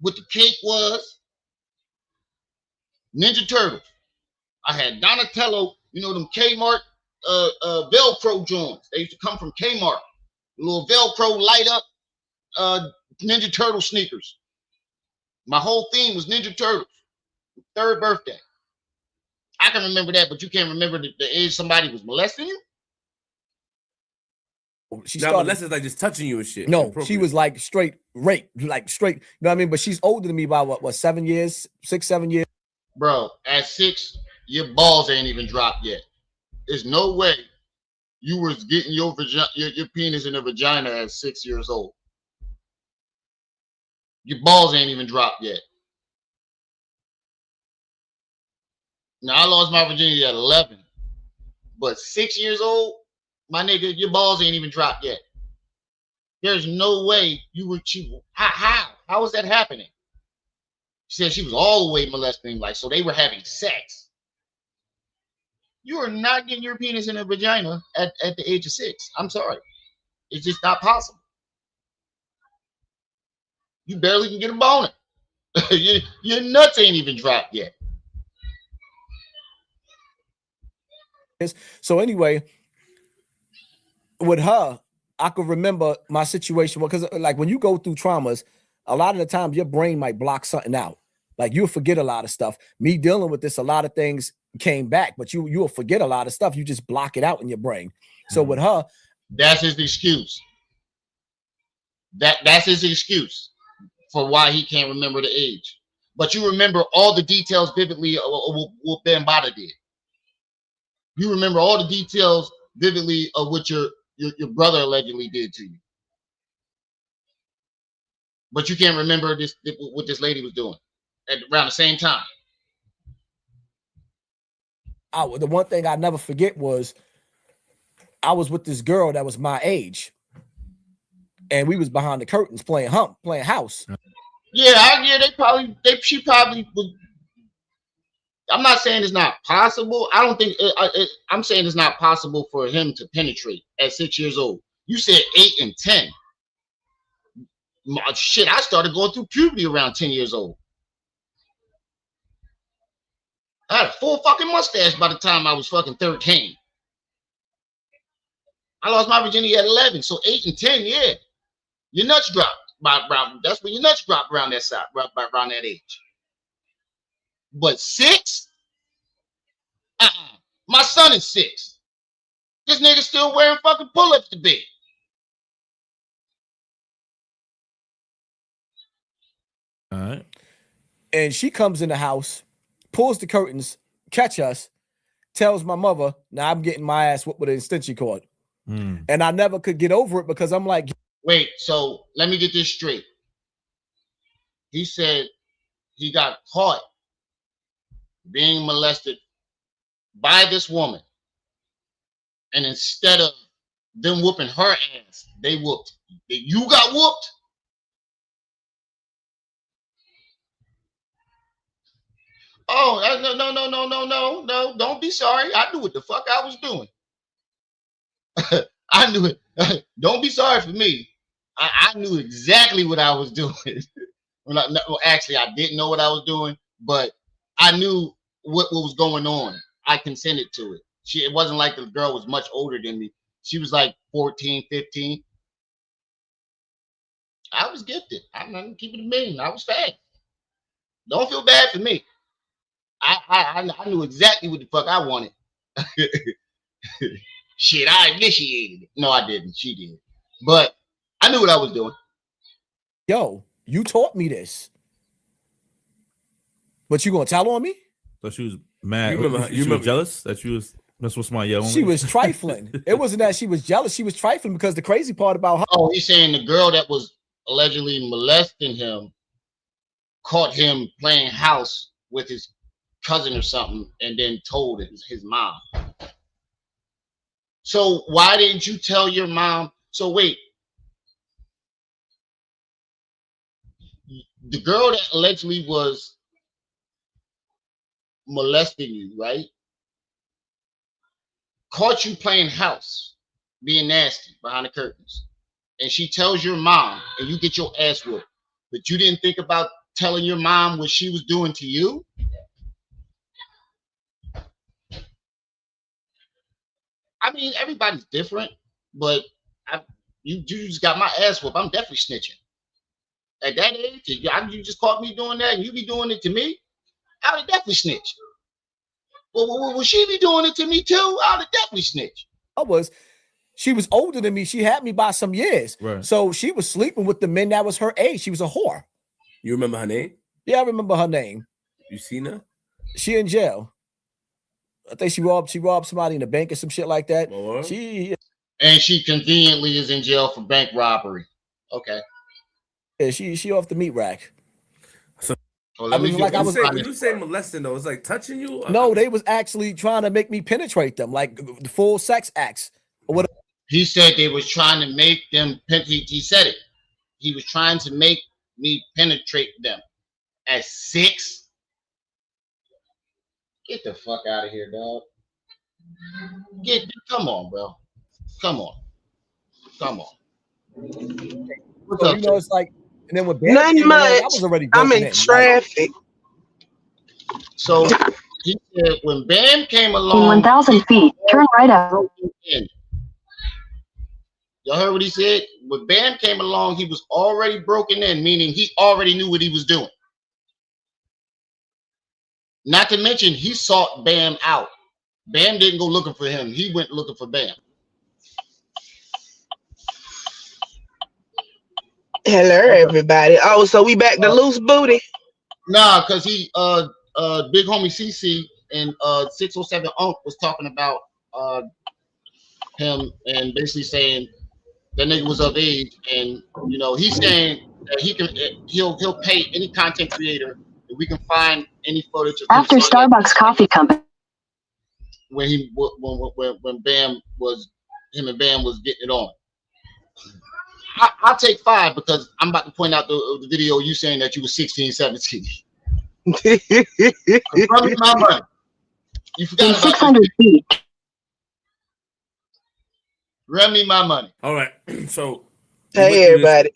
what the cake was. Ninja Turtles. I had Donatello, you know, them Kmart Velcro joints. They used to come from Kmart. Little Velcro light up Ninja Turtle sneakers. My whole theme was Ninja Turtles. 3rd birthday. I can remember that, but you can't remember the age somebody was molesting you? She started, molesting like just touching you and shit. No, she was like straight rape, like straight. You know what I mean? But she's older than me by what 7 years, 6, 7 years. Bro, at 6, your balls ain't even dropped yet. There's no way you was getting your penis in a vagina at 6 years old. Your balls ain't even dropped yet. Now, I lost my virginity at 11. But 6 years old, my nigga, your balls ain't even dropped yet. There's no way you would cheat. How was that happening? She said she was all the way molesting, like, so they were having sex. You are not getting your penis in a vagina at the age of 6. I'm sorry. It's just not possible. You barely can get a boner. Your nuts ain't even dropped yet. So anyway, with her, I could remember my situation because, like, when you go through traumas, a lot of the time your brain might block something out. Like, you'll forget a lot of stuff. Me dealing with this, a lot of things came back, but you'll forget a lot of stuff. You just block it out in your brain. So with her, that's his excuse. That's his excuse for why he can't remember the age. But you remember all the details vividly of what Bambaataa did. You remember all the details vividly of what your brother allegedly did to you. But you can't remember what this lady was doing at around the same time. The one thing I never forget was I was with this girl that was my age, and we was behind the curtains playing house. Yeah, she probably would. I'm not saying it's not possible. I don't think I'm saying it's not possible for him to penetrate at 6 years old. You said 8 and 10. Shit, I started going through puberty around 10 years old. I had a full fucking mustache by the time I was fucking 13. I lost my virginity at 11, so 8 and 10, yeah. Your nuts dropped. That's when your nuts drop around that side, around that age. But 6? My son is 6. This nigga still wearing fucking pull-ups to bed. All right. And she comes in the house, pulls the curtains, catch us, tells my mother, now I'm getting my ass whooped with an extension cord. And I never could get over it because I'm like, wait, so let me get this straight. He said he got caught being molested by this woman. And instead of them whooping her ass. They whooped. You got whooped. Oh, no. Don't be sorry. I knew what the fuck I was doing. I knew it. Don't be sorry for me. I knew exactly what I was doing. Well, actually, I didn't know what I was doing, but I knew what was going on. I consented to it. It wasn't like the girl was much older than me. She was like 14, 15. I was gifted. I'm not keeping it mean. I was fat. Don't feel bad for me. I knew exactly what the fuck I wanted. Shit, I initiated it. No, I didn't. She did. But I knew what I was doing. Yo, you taught me this. But you gonna tell on me? So she was mad. You remember? She was jealous that you was messing with somebody else. She was trifling. It wasn't that she was jealous. She was trifling because the crazy part about her. Oh, he's saying the girl that was allegedly molesting him caught him playing house with his cousin or something, and then told his mom. So why didn't you tell your mom? So wait, the girl that allegedly was molesting you, right, caught you playing house, being nasty behind the curtains, and she tells your mom, and you get your ass whooped, but you didn't think about telling your mom what she was doing to you? I mean, everybody's different, but you just got my ass whooped. I'm definitely snitching. At that age, you just caught me doing that, and you be doing it to me, I would definitely snitch. Well, will she be doing it to me too? I would definitely snitch. She was older than me. She had me by some years. Right. So she was sleeping with the men that was her age. She was a whore. You remember her name? Yeah, I remember her name. You seen her? She in jail. I think she robbed somebody in the bank or some shit like that. Oh, And she conveniently is in jail for bank robbery. Okay. Yeah, she off the meat rack. So I mean, like when you say molesting though, it's like touching you? No, they was actually trying to make me penetrate them, like the full sex acts or whatever. He said they was trying to make them. He said it. He was trying to make me penetrate them at 6. Get the fuck out of here, dog. Come on, bro. Come on. What's So, up, you know, it's like, and then with nothing much. I was already I'm in traffic. So he said when Bam came along, in 1,000 feet, turn right out. Y'all heard what he said? When Bam came along, he was already broken in, meaning he already knew what he was doing. Not to mention, he sought Bam out. Bam didn't go looking for him. He went looking for Bam. Hello, everybody. Oh, so we back to loose booty? Nah, because he, big homie CC and 607 Unk was talking about him and basically saying that nigga was of age, and you know he's saying that he'll pay any content creator if we can find any footage of after Starbucks Coffee Company when Bam was him and Bam was getting it on. I'll take 5 because I'm about to point out the video you saying that you were 16, 17. Run me my money. You forgot about 600 feet. Run me my money. All right. So hey, everybody.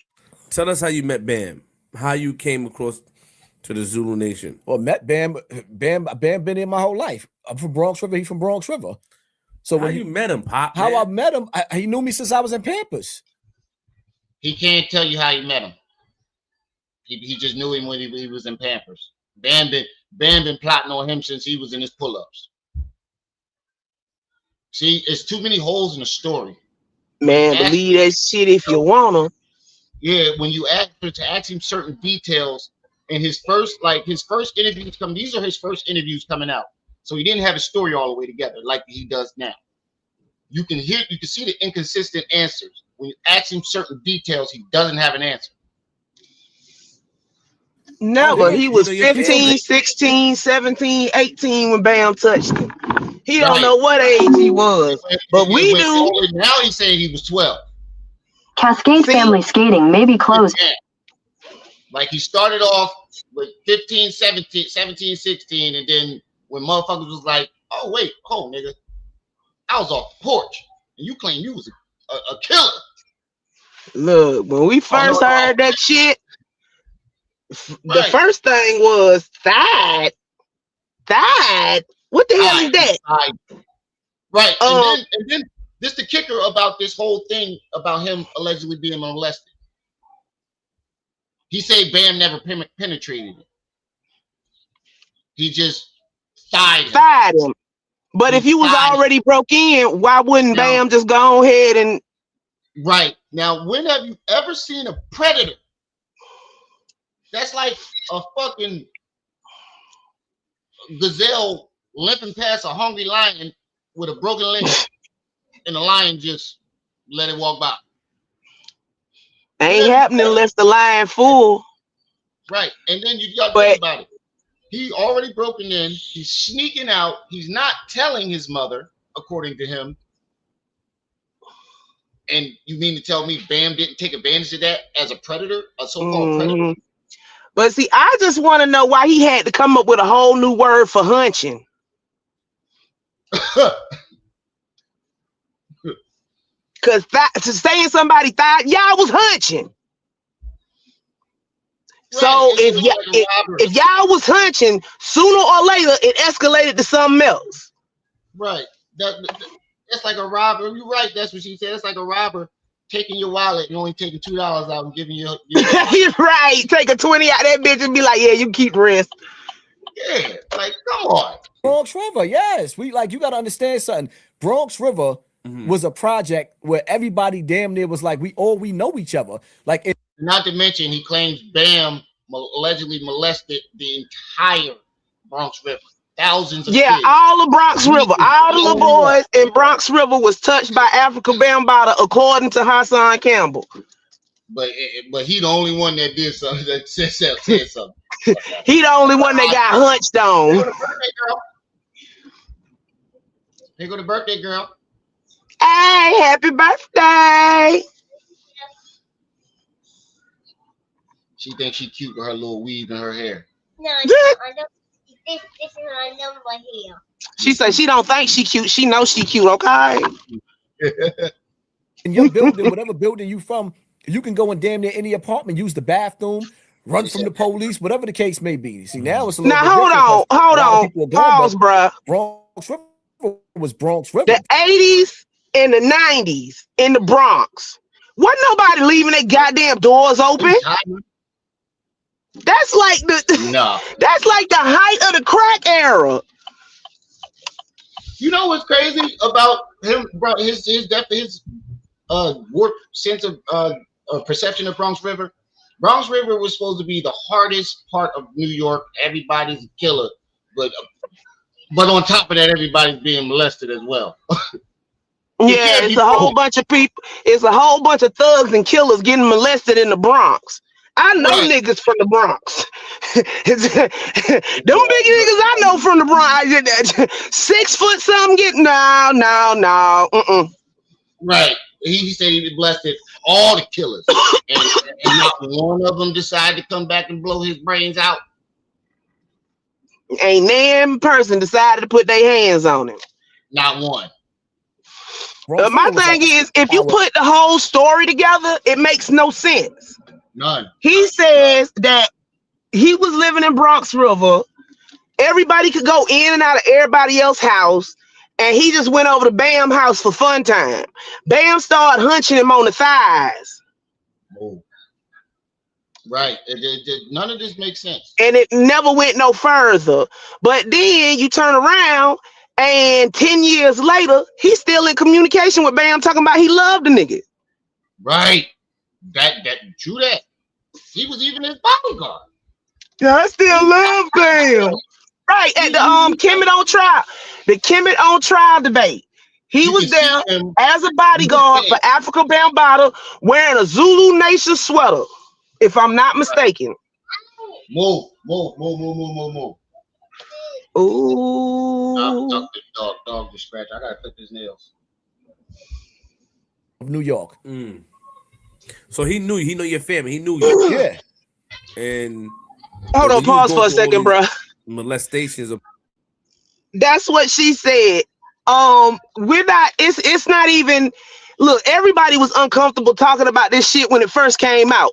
Tell us how you met Bam. How you came across to the Zulu Nation. Well, met Bam been in my whole life. I'm from Bronx River. He's from Bronx River. So how when you met him, Pop? How man? I met him, he knew me since I was in Pampers. He can't tell you how he met him. He just knew him when he was in Pampers. Bam been plotting on him since he was in his pull-ups. See, it's too many holes in the story. Man, believe that shit if you wanna. Yeah, when you ask him certain details, and his first interviews come. These are his first interviews coming out, so he didn't have his story all the way together like he does now. You can see the inconsistent answers. When you ask him certain details, he doesn't have an answer. Never. He was 15, 16, 17, 18 when Bam touched him. He don't know what age he was, but we do. Now he's saying he was 12. Cascade Family Skating may be closed. Like he started off with 15, 17, 16, and then when motherfuckers was like, oh, wait, hold, nigga. I was off the porch, and you claim you was a killer. Look, when we first heard that shit, the first thing was Thad. What the hell is that? Right, and then this the kicker about this whole thing about him allegedly being molested. He said Bam never penetrated him. He just thied him. But if you was already broke in, why wouldn't Bam just go ahead and... Right. Now, when have you ever seen a predator? That's like a fucking gazelle limping past a hungry lion with a broken leg, and the lion just let it walk by. Ain't happening unless the lion full. Right. And then you got to think about it. He already broken in. He's sneaking out. He's not telling his mother, according to him. And you mean to tell me Bam didn't take advantage of that as a predator, a so-called predator? But see, I just want to know why he had to come up with a whole new word for hunching. Because saying somebody thought y'all was hunching. Right. So if y'all was hunching, sooner or later it escalated to something else. Right. That's like a robber. You're right. That's what she said. It's like a robber taking your wallet and only taking $2 out and giving you. You're right. Take a 20 out that bitch and be like, yeah, you keep the rest. Yeah, like come on. Bronx River, yes. You got to understand something. Bronx River was a project where everybody damn near was like, we know each other. Like, not to mention, he claims Bam allegedly molested the entire Bronx River. Thousands of kids. All the Bronx River, all the little boys in Bronx River was touched by Africa Bambaataa, according to Hassan Campbell. But he the only one that did something, that said something. He the only one that got hunched on. Here go the birthday girl. Hey, happy birthday. She thinks she cute with her little weave in her hair. No, I don't. This is my number here. She said she don't think she cute. She knows she cute, okay? In your building, whatever building you from, you can go in damn near any apartment, use the bathroom, run from the police, whatever the case may be. See, now it's a little bit hold on. Pause, bruh. Bronx River was Bronx River. The 80s and the 90s in the Bronx. Wasn't nobody leaving their goddamn doors open. That's like that's like the height of the crack era. You know what's crazy about him, bro? His warped sense of perception of Bronx River. Bronx River was supposed to be the hardest part of New York. Everybody's a killer, but on top of that, everybody's being molested as well. Yeah, it's a whole bunch of people. It's a whole bunch of thugs and killers getting molested in the Bronx. I know niggas from the Bronx. Them big niggas I know from the Bronx. 6 foot something getting no. Right. He said he molested all the killers, and not one of them decided to come back and blow his brains out. Ain't damn person decided to put their hands on him. Not one. My thing is, if you put the whole story together, it makes no sense. None. He says that he was living in Bronx River. Everybody could go in and out of everybody else's house. And he just went over to Bam house for fun time. Bam started hunching him on the thighs. Oh. Right. None of this makes sense. And it never went no further. But then you turn around and 10 years later, he's still in communication with Bam talking about he loved the nigga. Right. That true that. He was even his bodyguard. Yeah, I still love Bam. Right, at the Kemet on trial. The Kemet on trial debate. He was there as a bodyguard for Africa Bambaataa wearing a Zulu Nation sweater, if I'm not mistaken. Move. Ooh. Dog just scratch. I gotta clip his nails. Of New York. So he knew your family. He knew you. Yeah. And hold on, pause for a second, bro. Molestations of. That's what she said. We're not. It's not even. Look, everybody was uncomfortable talking about this shit when it first came out.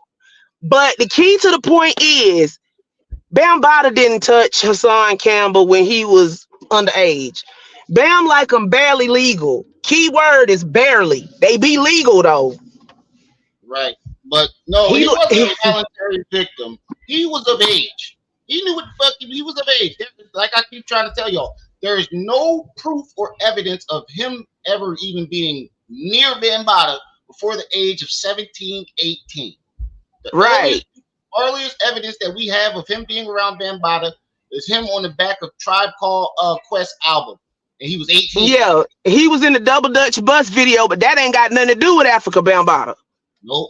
But the key to the point is, Bambaataa didn't touch Hassan Campbell when he was underage. Bam like him barely legal. Key word is barely. They be legal though. Right. But no, he wasn't a voluntary victim. He was of age. He knew what the fuck he was of age. Like I keep trying to tell y'all, there is no proof or evidence of him ever even being near Bambaataa before the age of 17, 18. The earliest evidence that we have of him being around Bambaataa is him on the back of Tribe Called Quest album. And he was 18. Yeah, he was in the Double Dutch bus video, but that ain't got nothing to do with Africa Bambaataa. Nope.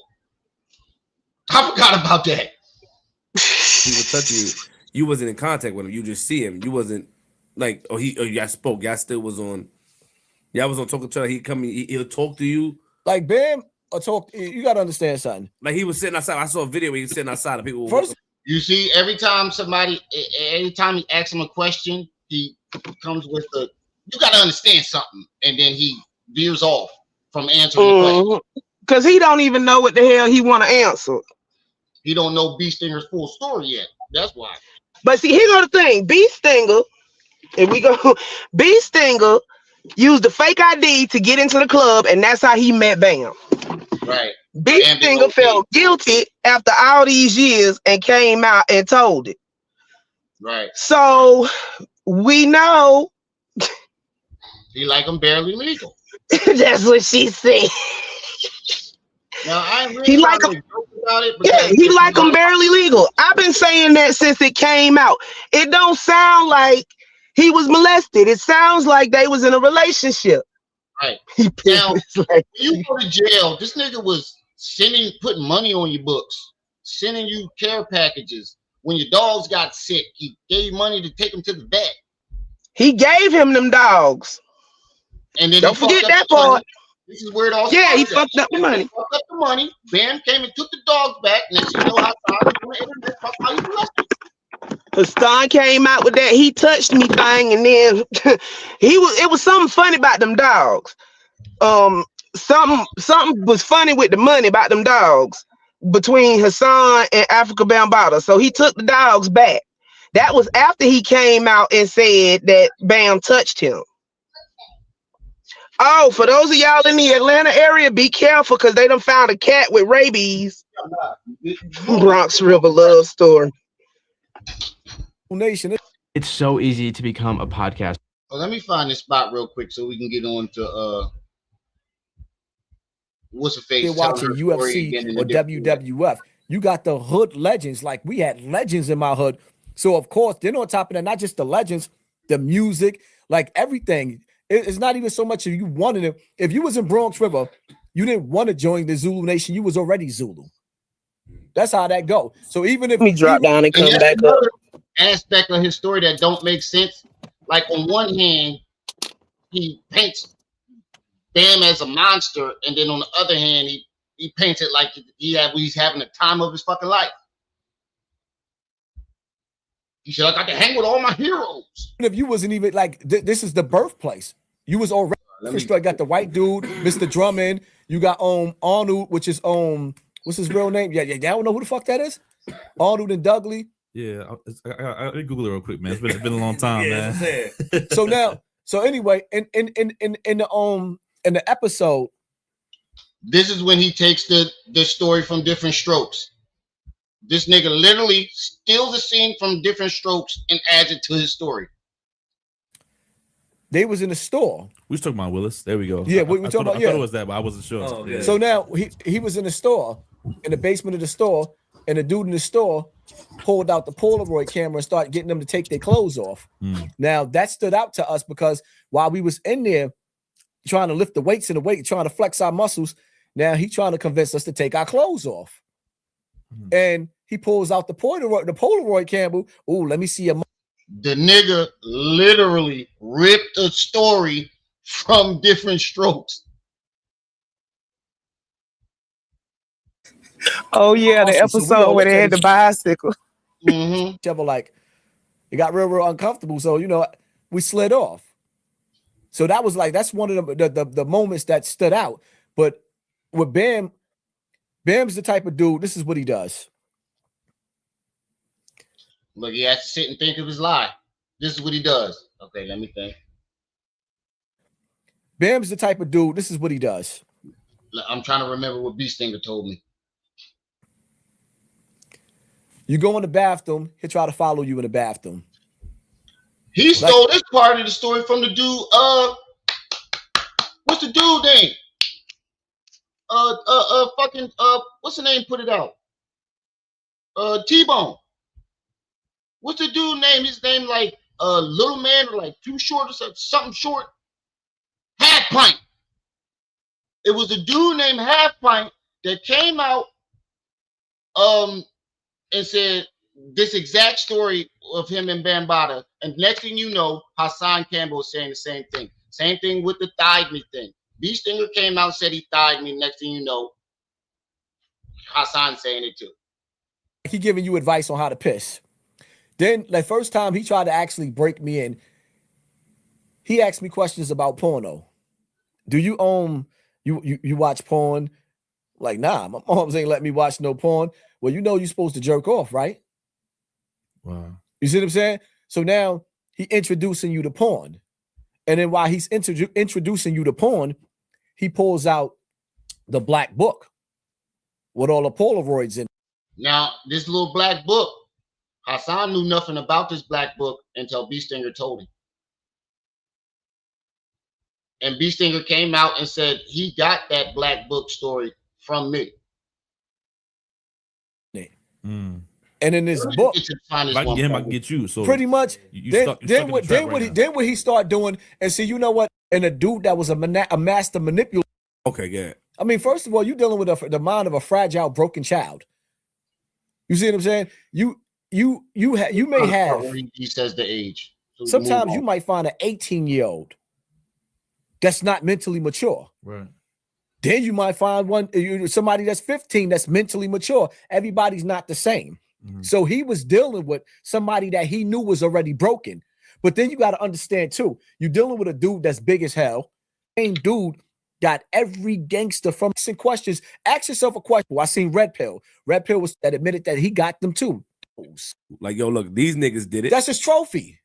I forgot about that. He would touch you. You wasn't in contact with him. You just see him. You wasn't like, y'all spoke. Y'all still was on. Y'all was on talking to him. He'll talk to you. Like Bam or talk. You gotta understand something. Like he was sitting outside. I saw a video where he was sitting outside and people. You see, every time he asks him a question, he comes with the. You gotta understand something, and then he veers off from answering the question. Because he don't even know what the hell he want to answer. He don't know Bee Stinger's full story yet. That's why. But see, here's the thing. Bee Stinger, Bee Stinger used the fake ID to get into the club, and that's how he met Bam. Right. Bee Stinger felt guilty after all these years and came out and told it. Right. So we know he like him barely legal. That's what she said. Now I really he like him. About it yeah, he like him barely legal. I've been saying that since it came out. It don't sound like he was molested. It sounds like they was in a relationship. Right. Now, when you go to jail, this nigga was putting money on your books, sending you care packages. When your dogs got sick, he gave money to take them to the vet. He gave him them dogs. And then don't forget that part. This is where it all he fucked up the money. He fucked up the money. Bam came and took the dogs back. Next you know how Hassan came out with that he touched me thing, and then it was something funny about them dogs. Something was funny with the money about them dogs between Hassan and Africa Bambaataa. So he took the dogs back. That was after he came out and said that Bam touched him. Oh, for those of y'all in the Atlanta area, be careful because they done found a cat with rabies. Bronx River love story. Nation. It's so easy to become a podcast. Well, let me find this spot real quick so we can get on to what's the face? You're watching UFC or WWF. You got the hood legends. Like we had legends in my hood. So of course, then on top of that, not just the legends, the music, like everything. It's not even so much if you wanted it. If you was in Bronx River, you didn't want to join the Zulu Nation. You was already Zulu. That's how that go. So even if he drop down and come back up. Aspect of his story that don't make sense. Like on one hand, he paints Bam as a monster, and then on the other hand, he paints it like he's having the time of his fucking life. He said, I got to hang with all my heroes. If you wasn't even like, this is the birthplace. You was already got the white dude, Mr. Drummond. You got Arnold, which is what's his real name? Yeah. I don't know who the fuck that is. Arnold and Dudley. Yeah, I Google it real quick, man. It's been a long time, man. So anyway, in the episode, this is when he takes the story from Different Strokes. This nigga literally steals a scene from Different Strokes and adds it to his story. They was in the store. We was talking about Willis. There we go. Yeah, we talking about. I thought it was that, but I wasn't sure. Oh, yeah. So now he was in the store, in the basement of the store, and the dude in the store pulled out the Polaroid camera and started getting them to take their clothes off. Now that stood out to us because while we was in there trying to lift the weights and trying to flex our muscles, now he trying to convince us to take our clothes off. And he pulls out the Polaroid camera. Oh, let me see your. The nigga literally ripped a story from Different Strokes. Oh yeah, the episode where they had the bicycle. Mm-hmm. Like, it got real uncomfortable. So we slid off. So that's one of the moments that stood out. But with Bam's the type of dude. This is what he does. Look, he has to sit and think of his lie. This is what he does. Okay, let me think. Bam's the type of dude. This is what he does. I'm trying to remember what B Stinger told me. You go in the bathroom, he'll try to follow you in the bathroom. He stole this part of the story from the dude. What's the dude name? Fucking what's the name? Put it out. T-Bone. What's the dude name? His name like Little Man or like Too Short or something short. Half Pint. It was a dude named Half Pint that came out and said this exact story of him and Bambaataa. And next thing you know, Hassan Campbell is saying the same thing. Same thing with the thighed me thing. B Stinger came out and said he thighed me. Next thing you know, Hassan saying it too. He giving you advice on how to piss. Then, like, first time he tried to actually break me in, he asked me questions about porno. Do you you watch porn? Like, nah, my moms ain't let me watch no porn. Well, you're supposed to jerk off, right? Wow. You see what I'm saying? So now he introducing you to porn. And then while he's introducing you to porn, he pulls out the black book with all the Polaroids in it. Now, this little black book, Hassan knew nothing about this black book until B Stinger told him. And B Stinger came out and said he got that black book story from me. Mm. And in this book, if I can get him, I can get you. So pretty much. Then what he start doing, and see, you know what? And a dude that was a master manipulator. Okay, good. I mean, first of all, you're dealing with the mind of a fragile, broken child. You see what I'm saying? You may have. He says the age. So sometimes you might find an 18-year-old that's not mentally mature. Right. Then you might find somebody that's 15 that's mentally mature. Everybody's not the same. Mm-hmm. So he was dealing with somebody that he knew was already broken. But then you got to understand too, you're dealing with a dude that's big as hell. Same dude got every gangster from questions. Ask yourself a question. Well, I seen Red Pill. Red Pill was that admitted that he got them too. Like, yo, look, these niggas did it. That's his trophy.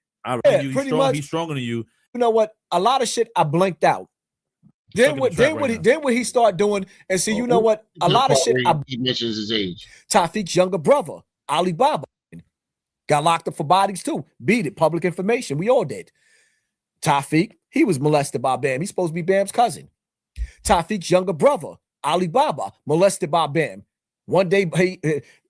Pretty much. He's stronger than you. You know what? A lot of shit I blanked out. Then what he start doing, and see, you know what? A lot of shit. He mentions his age. Tafiq's younger brother, Alibaba, got locked up for bodies too. Beat it. Public information. We all did. Tafiq, he was molested by Bam. He's supposed to be Bam's cousin. Tafiq's younger brother, Alibaba, molested by Bam. One day,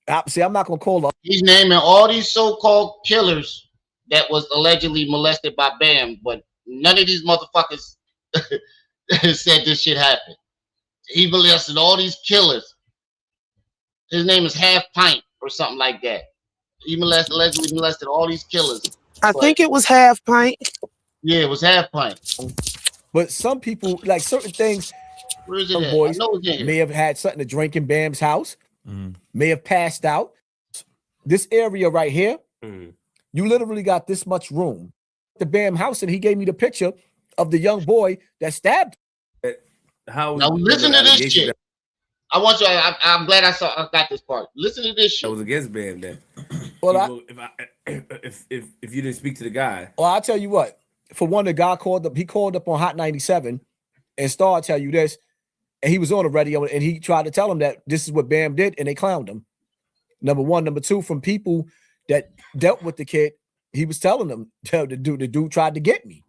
I'm not gonna call up. He's naming all these so-called killers that was allegedly molested by Bam, but none of these motherfuckers said this shit happened. He molested all these killers. His name is Half Pint or something like that. He allegedly molested all these killers. I think it was Half Pint. Yeah, it was Half Pint. But some people, like certain things, where is it some at? boys may have had something to drink in Bam's house, may have passed out. This area right here, you literally got this much room. The Bam house, and he gave me the picture of the young boy that stabbed. How? Now listen to this shit. I want you. I'm glad I got this part. Listen to this shit. I was against Bam then. Well, if you didn't speak to the guy. Well, I'll tell you what. For one, the guy called up. He called up on Hot 97 and started tell you this, and he was on the radio, and he tried to tell him that this is what Bam did, and they clowned him. Number one, number two, from people that dealt with the kid, he was telling them the dude tried to get me.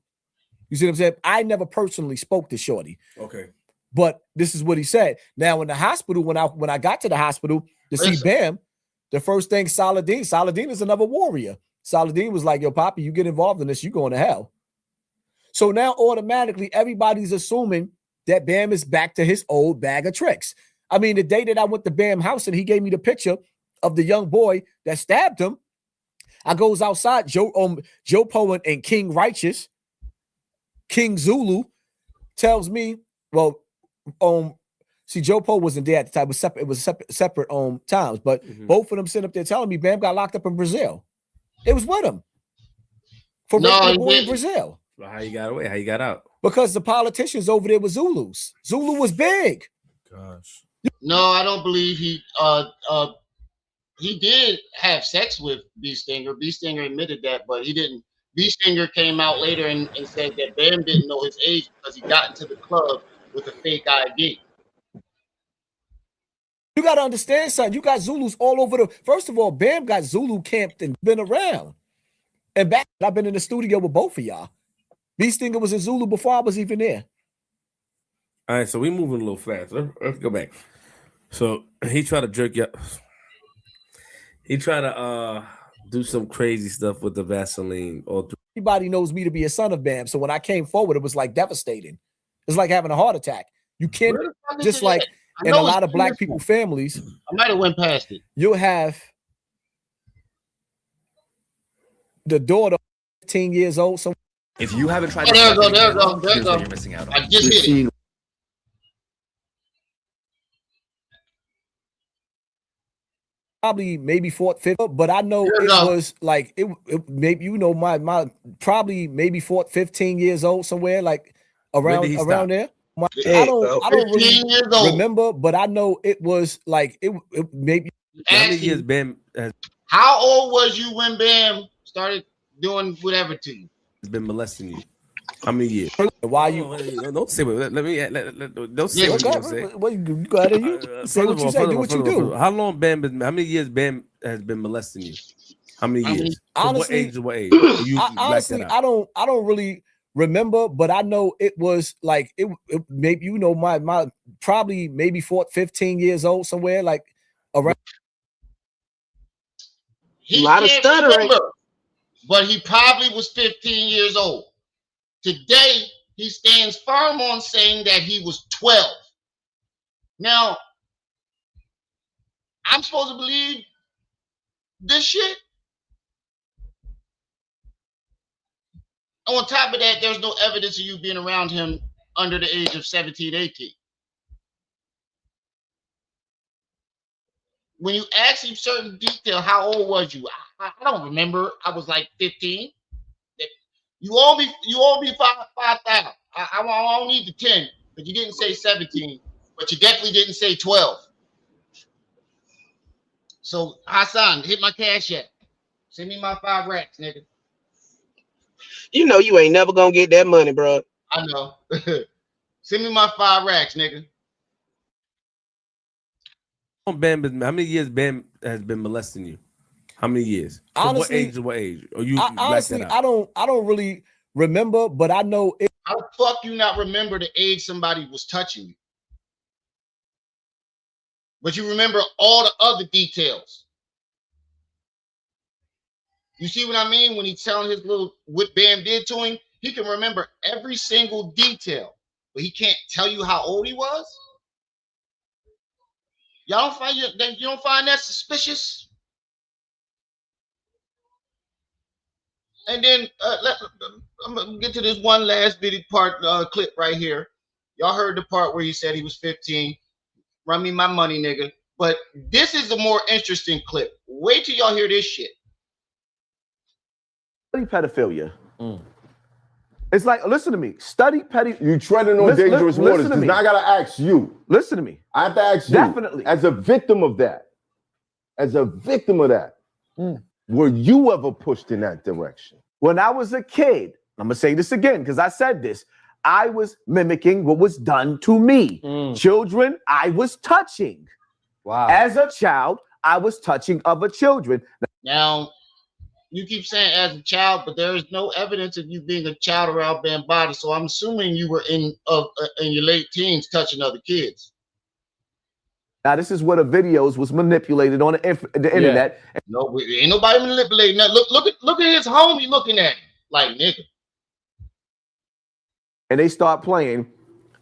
You see what I'm saying? I never personally spoke to Shorty. Okay. But this is what he said. Now, in the hospital, when I got to the hospital to see Bam, the first thing Saladin is another warrior. Saladin was like, yo, Poppy, you get involved in this, you going to hell. So now automatically everybody's assuming that Bam is back to his old bag of tricks. I mean, the day that I went to Bam house and he gave me the picture of the young boy that stabbed him, I goes outside, Joe Poen and King Righteous, King Zulu, tells me, well, see, Joe Poe wasn't there at the time. It was separate times, but both of them sitting up there telling me Bam got locked up in Brazil. It was with him for raping a boy in Brazil. Well, how you got away? How you got out? Because the politicians over there were Zulus. Zulu was big. Gosh. No, I don't believe he did have sex with B Stinger. B Stinger admitted that, but he didn't. B Stinger came out later and said that Bam didn't know his age because he got into the club with a fake ID. You got to understand something. You got Zulus all over the. First of all, Bam got Zulu camped and been around. And back, I've been in the studio with both of y'all. B Stinger was in Zulu before I was even there. All right, so we moving a little fast. Let's go back. So he tried to jerk you up. He tried to do some crazy stuff with the Vaseline. Everybody knows me to be a son of Bam. So when I came forward, it was like devastating. It's like having a heart attack. You can't just like in a lot of black people families. I might have went past it. You'll have the daughter 15 years old. So if you haven't tried there you go. you're missing out on. I just hit it. Probably maybe fourth, fifth, but I know it was like it maybe my probably maybe 15 years old somewhere like around there. I don't really remember, but I know it was like it maybe. How many years Bam has? How old was you when Bam started doing whatever to you? Has been molesting you. How many years? Why you? Don't say what. Let me. Don't say what you say. Well, you go ahead and you say what you say. Do what you do. How long Bam? How many years Bam has been molesting you? How many years? Honestly, what age? Honestly, I don't really remember, but I know it was like it maybe my probably maybe 15 years old somewhere like around. He can't remember, but he probably was 15 years old. Today, he stands firm on saying that he was 12. Now, I'm supposed to believe this shit? On top of that, there's no evidence of you being around him under the age of 17, 18. When you ask him certain detail, how old was you? I don't remember. I was like 15. You all be 5,000. I don't need the 10, but you didn't say 17, but you definitely didn't say 12. So Hassan, hit my cash app. Send me my 5 racks, nigga. You know you ain't never gonna get that money, bro. I know. Send me my 5 racks, nigga. How many years Bam has been molesting you? How many years? Honestly, what age? Or you honestly, I don't really remember, but I know it. How the fuck you not remember the age somebody was touching you? But you remember all the other details. You see what I mean? When he's telling his what Bam did to him, he can remember every single detail, but he can't tell you how old he was. Y'all don't find you don't find that suspicious? And then I'm gonna get to this one last bitty part clip right here. Y'all heard the part where he said he was 15. Run me my money, nigga. But this is a more interesting clip. Wait till y'all hear this shit. Study pedophilia. It's like, listen to me. Study You treading on dangerous waters. Now I gotta ask you. Listen to me. I have to ask you. Definitely. As a victim of that, were you ever pushed in that direction? When I was a kid, I'm gonna say this again because I said this. I was mimicking what was done to me. Children, I was touching. Wow. As a child, I was touching other children. Now, you keep saying as a child, but there is no evidence of you being a child around Bambaataa. So I'm assuming you were in your late teens touching other kids. Now, this is where the videos was manipulated on the internet. No, ain't nobody manipulating that. Look at his homie looking at him like, nigga. And they start playing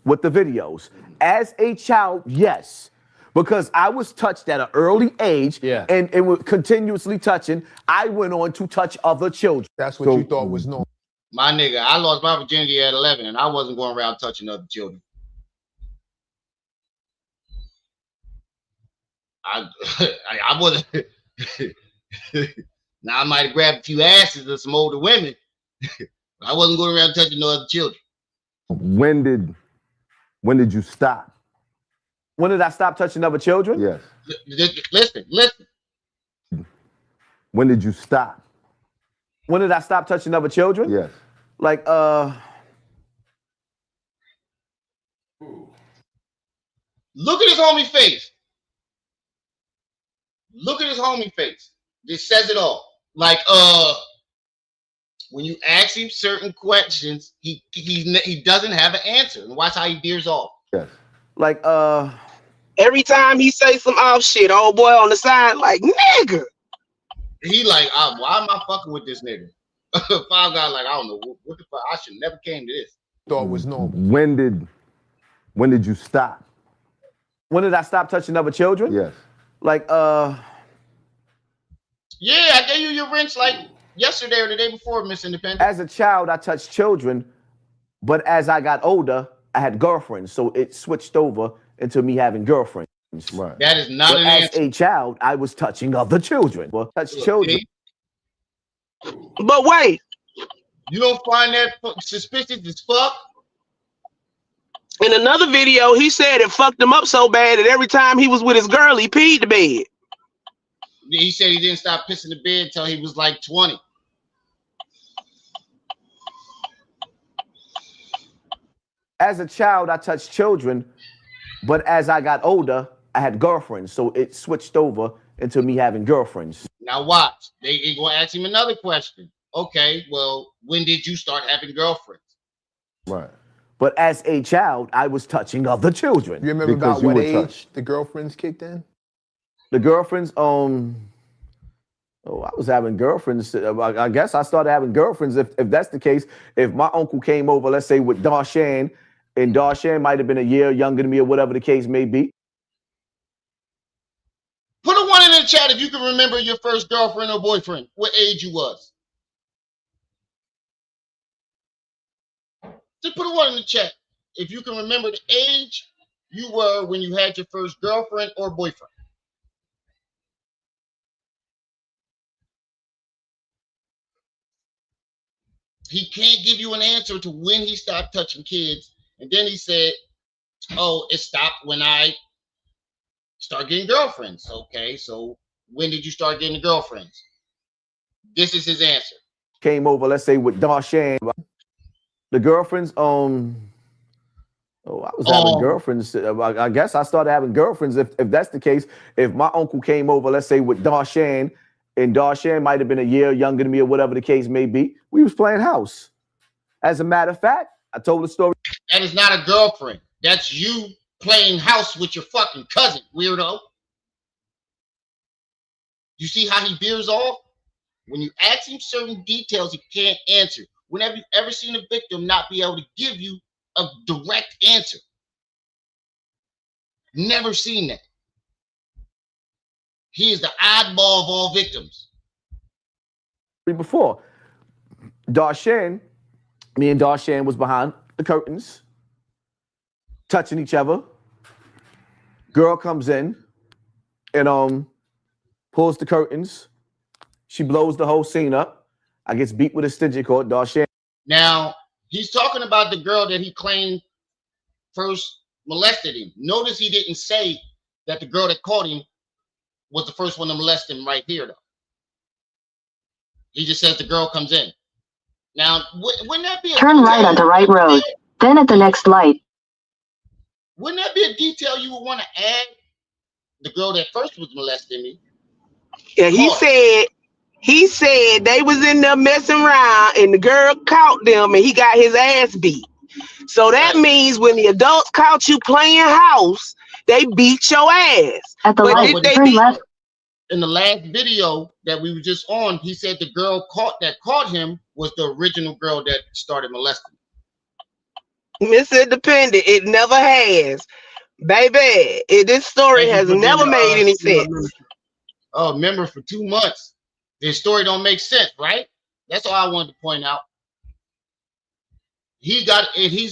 with the videos. As a child, yes. Because I was touched at an early age and was continuously touching, I went on to touch other children. That's what you thought was normal. My nigga, I lost my virginity at 11, and I wasn't going around touching other children. I wasn't. Now I might have grabbed a few asses of some older women. I wasn't going around touching no other children. When did you stop? When did I stop touching other children? Yes. Listen. When did you stop? When did I stop touching other children? Yes. Like, Look at his homie face. Look at his homie face. This says it all. Like, when you ask him certain questions, he doesn't have an answer. And watch how he veers off. Yes. Like, every time he say some off shit, old boy on the side, like, nigga. He like, why am I fucking with this nigga? Five Guy like, I don't know what the fuck. I should never came to this. Thought was normal. When did you stop? When did I stop touching other children? Yes. Like, yeah, I gave you your wrench like yesterday or the day before, Miss Independent. As a child, I touched children, but as I got older, I had girlfriends, so it switched over into me having girlfriends. Right. That is not an as answer. a child, I was touching other children. Well, touch children. But wait. You don't find that suspicious as fuck? In another video, he said it fucked him up so bad that every time he was with his girl, he peed the bed. He said he didn't stop pissing the bed until he was like 20. As a child, I touched children, but as I got older, I had girlfriends, so it switched over into me having girlfriends. Now watch. They gonna ask him another question. Okay, well, when did you start having girlfriends? Right. But as a child, I was touching other children. You remember about what age the girlfriends kicked in? The girlfriends, I was having girlfriends. I guess I started having girlfriends. If that's the case, if my uncle came over, let's say with Darshan, and Darshan might have been a year younger than me or whatever the case may be. Put a 1 in the chat if you can remember your first girlfriend or boyfriend, what age you was. Just put a 1 in the chat if you can remember the age you were when you had your first girlfriend or boyfriend. He can't give you an answer to when he stopped touching kids. And then he said, oh, it stopped when I start getting girlfriends. Okay, so when did you start getting girlfriends? This is his answer. Came over, let's say with Darshan. The girlfriends, I was having girlfriends. I guess I started having girlfriends. If that's the case, if my uncle came over, let's say with Darshan, and Darshan might have been a year younger than me or whatever the case may be, we was playing house. As a matter of fact, I told the story. That is not a girlfriend. That's you playing house with your fucking cousin, weirdo. You see how he veers off? When you ask him certain details, he can't answer. When have you ever seen a victim not be able to give you a direct answer? Never seen that. He is the oddball of all victims. Before, Darshan, me and Darshan was behind the curtains, touching each other. Girl comes in and pulls the curtains. She blows the whole scene up. I gets beat with a stitching cord. Darshan. Now, he's talking about the girl that he claimed first molested him. Notice he didn't say that the girl that caught him was the first one to molest him right here, though. He just says the girl comes in. Now, wouldn't that be a turn right on the right road, then at the next light. Wouldn't that be a detail you would want to add? The girl that first was molesting me. Yeah, he said they was in there messing around and the girl caught them and he got his ass beat. So that means when the adults caught you playing house, they beat your ass. At the light, turn left. In the last video that we were just on, he said the girl that caught him was the original girl that started molesting. Miss Independent, it never has. Baby, this story Thank you has for being never made any sense. Member for 2 months. This story don't make sense, right? That's all I wanted to point out. He's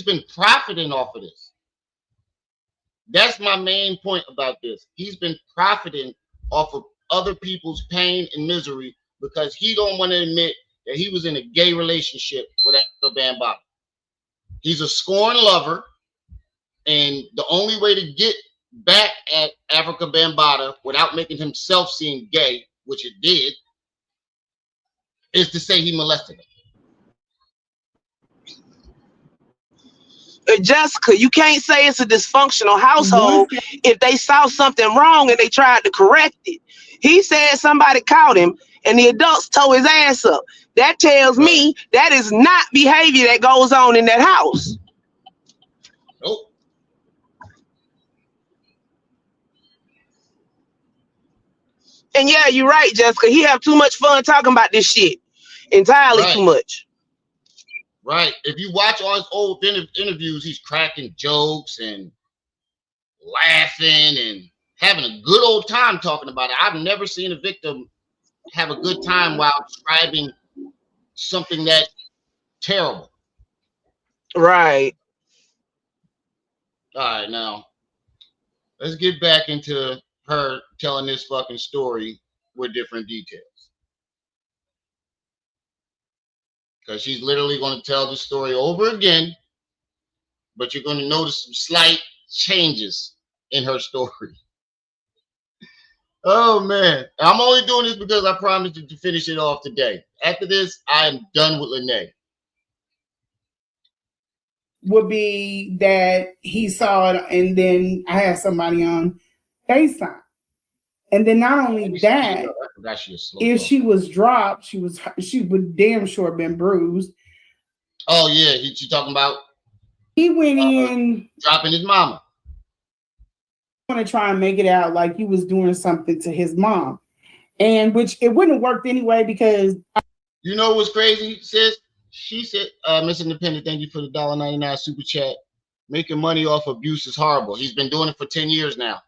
been profiting off of this. That's my main point about this. He's been profiting off of other people's pain and misery because he don't want to admit that he was in a gay relationship with Africa Bambaataa. He's a scorned lover, and the only way to get back at Africa Bambaataa without making himself seem gay, which it did, is to say he molested her. Jessica, you can't say it's a dysfunctional household if they saw something wrong and they tried to correct it. He said somebody caught him and the adults tore his ass up. That tells me that is not behavior that goes on in that house. Nope. And yeah, you're right, Jessica. He have too much fun talking about this shit. Entirely too much. Right. If you watch all his old interviews, he's cracking jokes and laughing and having a good old time talking about it. I've never seen a victim have a good time while describing something that terrible. Right. All right, now let's get back into her telling this fucking story with different details. Because she's literally going to tell the story over again, but you're going to notice some slight changes in her story. Oh, man. I'm only doing this because I promised to finish it off today. After this, I am done with Lanae. Would be that he saw it, and then I had somebody on FaceTime. And then not only that, if she was dropped, she would damn sure have been bruised. Oh, yeah. You talking about? He went in. Dropping his mama. Want to try and make it out like he was doing something to his mom. And which it wouldn't have worked anyway because. You know what's crazy, sis? She said, Miss Independent, thank you for the $1.99 super chat. Making money off abuse is horrible. He's been doing it for 10 years now.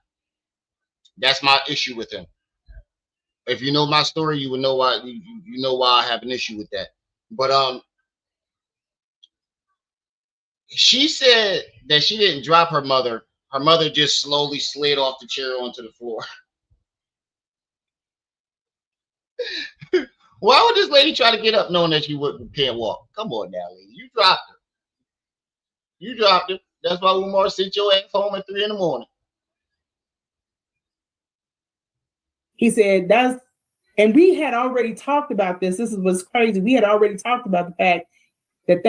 That's my issue with him. If you know my story, you would know why. You know why I have an issue with that. But she said that she didn't drop her mother. Her mother just slowly slid off the chair onto the floor. Why would this lady try to get up knowing that she can't walk? Come on now, lady. You dropped her. You dropped her. That's why Umar sent your ass home at 3 a.m. He said and we had already talked about this. This is what's crazy. We had already talked about the fact that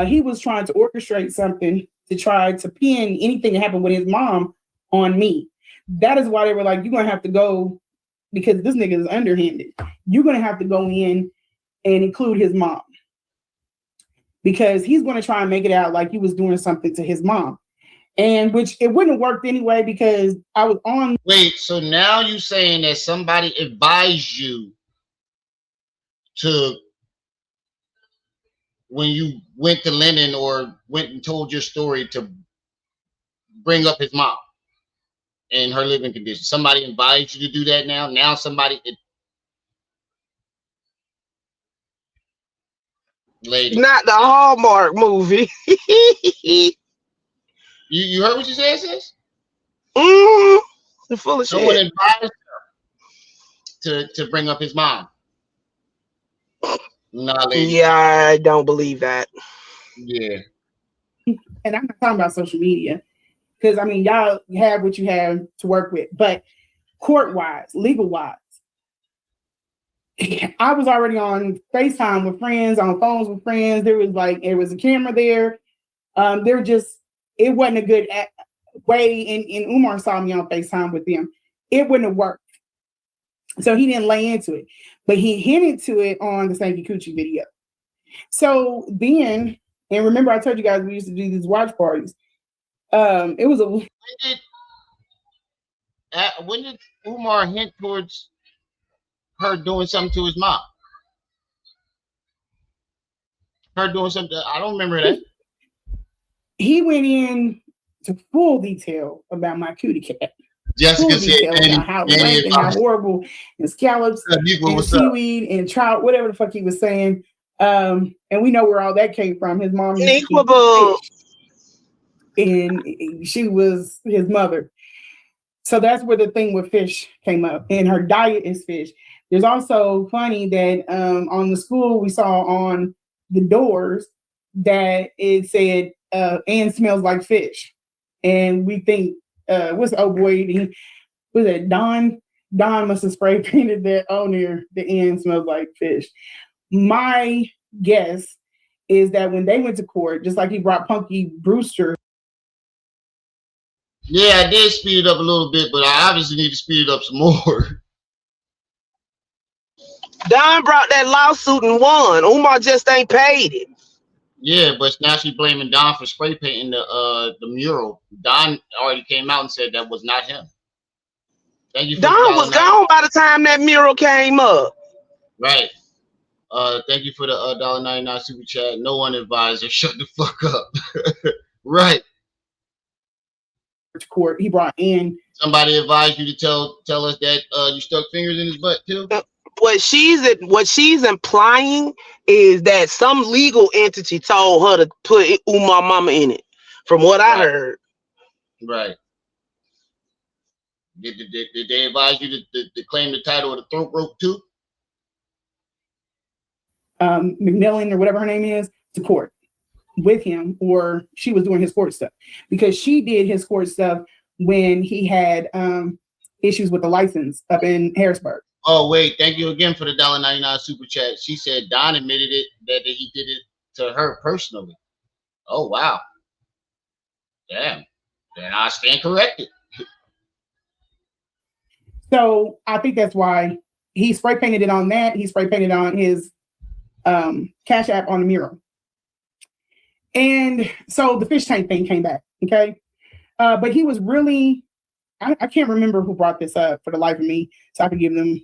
he was trying to orchestrate something to try to pin anything that happened with his mom on me. That is why they were like, you're going to have to go, because this nigga is underhanded. You're going to have to go in and include his mom. Because he's going to try and make it out like he was doing something to his mom. And which it wouldn't have worked anyway because I was on. Wait, so now you saying that somebody advised you to, when you went to Lennon or went and told your story, to bring up his mom and her living conditions. Somebody advised you to do that now? Now somebody... Lady. Not the Hallmark movie. You heard what you said, sis? You're full of Someone shit. advised her to bring up his mom. Nah, lady. Yeah, I don't believe that. Yeah. And I'm not talking about social media. Because, I mean, y'all have what you have to work with. But court-wise, legal-wise, I was already on FaceTime with friends, on phones with friends. There was a camera there. It wasn't a good way. And Umar saw me on FaceTime with them. It wouldn't have worked. So he didn't lay into it. But he hinted to it on the Stanky Coochie video. So then, and remember I told you guys we used to do these watch parties. It was a... When did Umar hint towards her doing something to his mom? Her doing something? I don't remember that. He went in full detail about my cutie cat. Jessica Full said, detail about how it went and how horrible and scallops and seaweed and trout, whatever the fuck he was saying. And we know where all that came from. His mom used to eat fish, and she was his mother. So that's where the thing with fish came up, and her diet is fish. There's also funny that on the school we saw on the doors that it said Ann smells like fish, and we think what's the old boy? Was it Don? Don must have spray painted that on there. The Ann smells like fish. My guess is that when they went to court, just like he brought Punky Brewster. Yeah, I did speed it up a little bit, but I obviously need to speed it up some more. Don brought that lawsuit and won. Umar just ain't paid it. Yeah, but now she's blaming Don for spray painting the mural. Don already came out and said that was not him. Thank you for Don was gone by the time that mural came up. Right. Thank you for the $1.99 super chat. No one advised her. Shut the fuck up. Right. Court, he brought in. Somebody advised you to tell us that you stuck fingers in his butt too. What she's implying is that some legal entity told her to put Umar Mama in it. From what I heard. Right. Did they advise you to claim the title of the throat rope too? McMillan or whatever her name is to court with him, or she was doing his court stuff, because she did his court stuff when he had issues with the license up in Harrisburg. Oh wait, thank you again for the $1.99 super chat. She said Don admitted it that he did it to her personally. Oh wow. Damn. Then I stand corrected. So I think that's why he spray painted it on that. He spray painted on his Cash App on the mural. And so the fish tank thing came back, okay? But he was really, I can't remember who brought this up for the life of me, so I could give them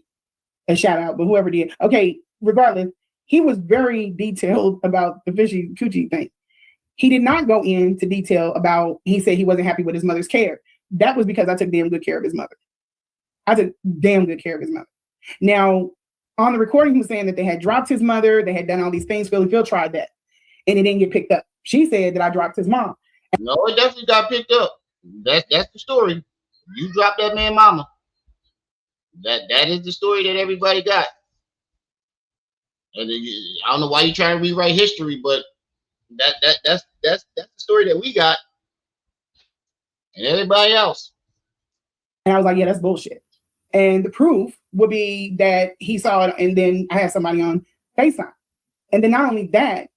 a shout out, but whoever did. Okay, regardless, he was very detailed about the fishy coochie thing. He did not go into detail about, he said he wasn't happy with his mother's care. That was because I took damn good care of his mother. I took damn good care of his mother. Now, on the recording, he was saying that they had dropped his mother, they had done all these things. Philly Phil tried that, and it didn't get picked up. She said that I dropped his mom. No, it definitely got picked up. That's the story. You dropped that man mama. That is the story that everybody got. And I don't know why you're trying to rewrite history, but that's the story that we got. And everybody else. And I was like, yeah, that's bullshit. And the proof would be that he saw it, and then I had somebody on FaceTime. And then not only that,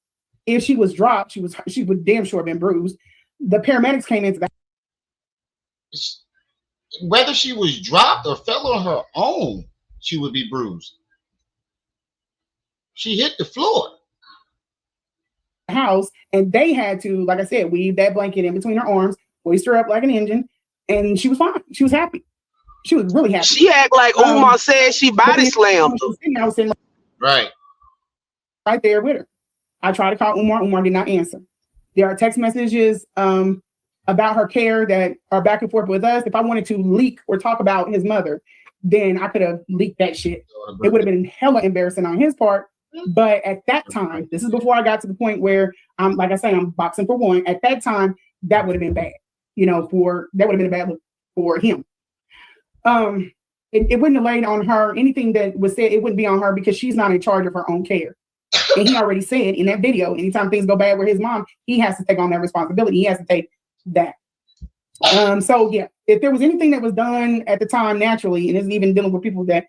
if she was dropped, she would damn sure have been bruised. The paramedics came into the house. Whether she was dropped or fell on her own, she would be bruised. She hit the floor. House, and they had to, like I said, weave that blanket in between her arms, hoist her up like an engine, and she was fine. She was happy. She was really happy. She act like Umar said she body slammed her. I was sitting right there with her. I tried to call Umar. Umar did not answer. There are text messages about her care that are back and forth with us. If I wanted to leak or talk about his mother, then I could have leaked that shit. It would have been hella embarrassing on his part. But at that time, this is before I got to the point where I'm, like I say, I'm boxing for one. At that time, that would have been bad. That would have been a bad look for him. It wouldn't have laid on her. Anything that was said, it wouldn't be on her because she's not in charge of her own care. And he already said in that video, anytime things go bad with his mom, he has to take on that responsibility. He has to take that. So yeah, if there was anything that was done at the time naturally, and it's even dealing with people that,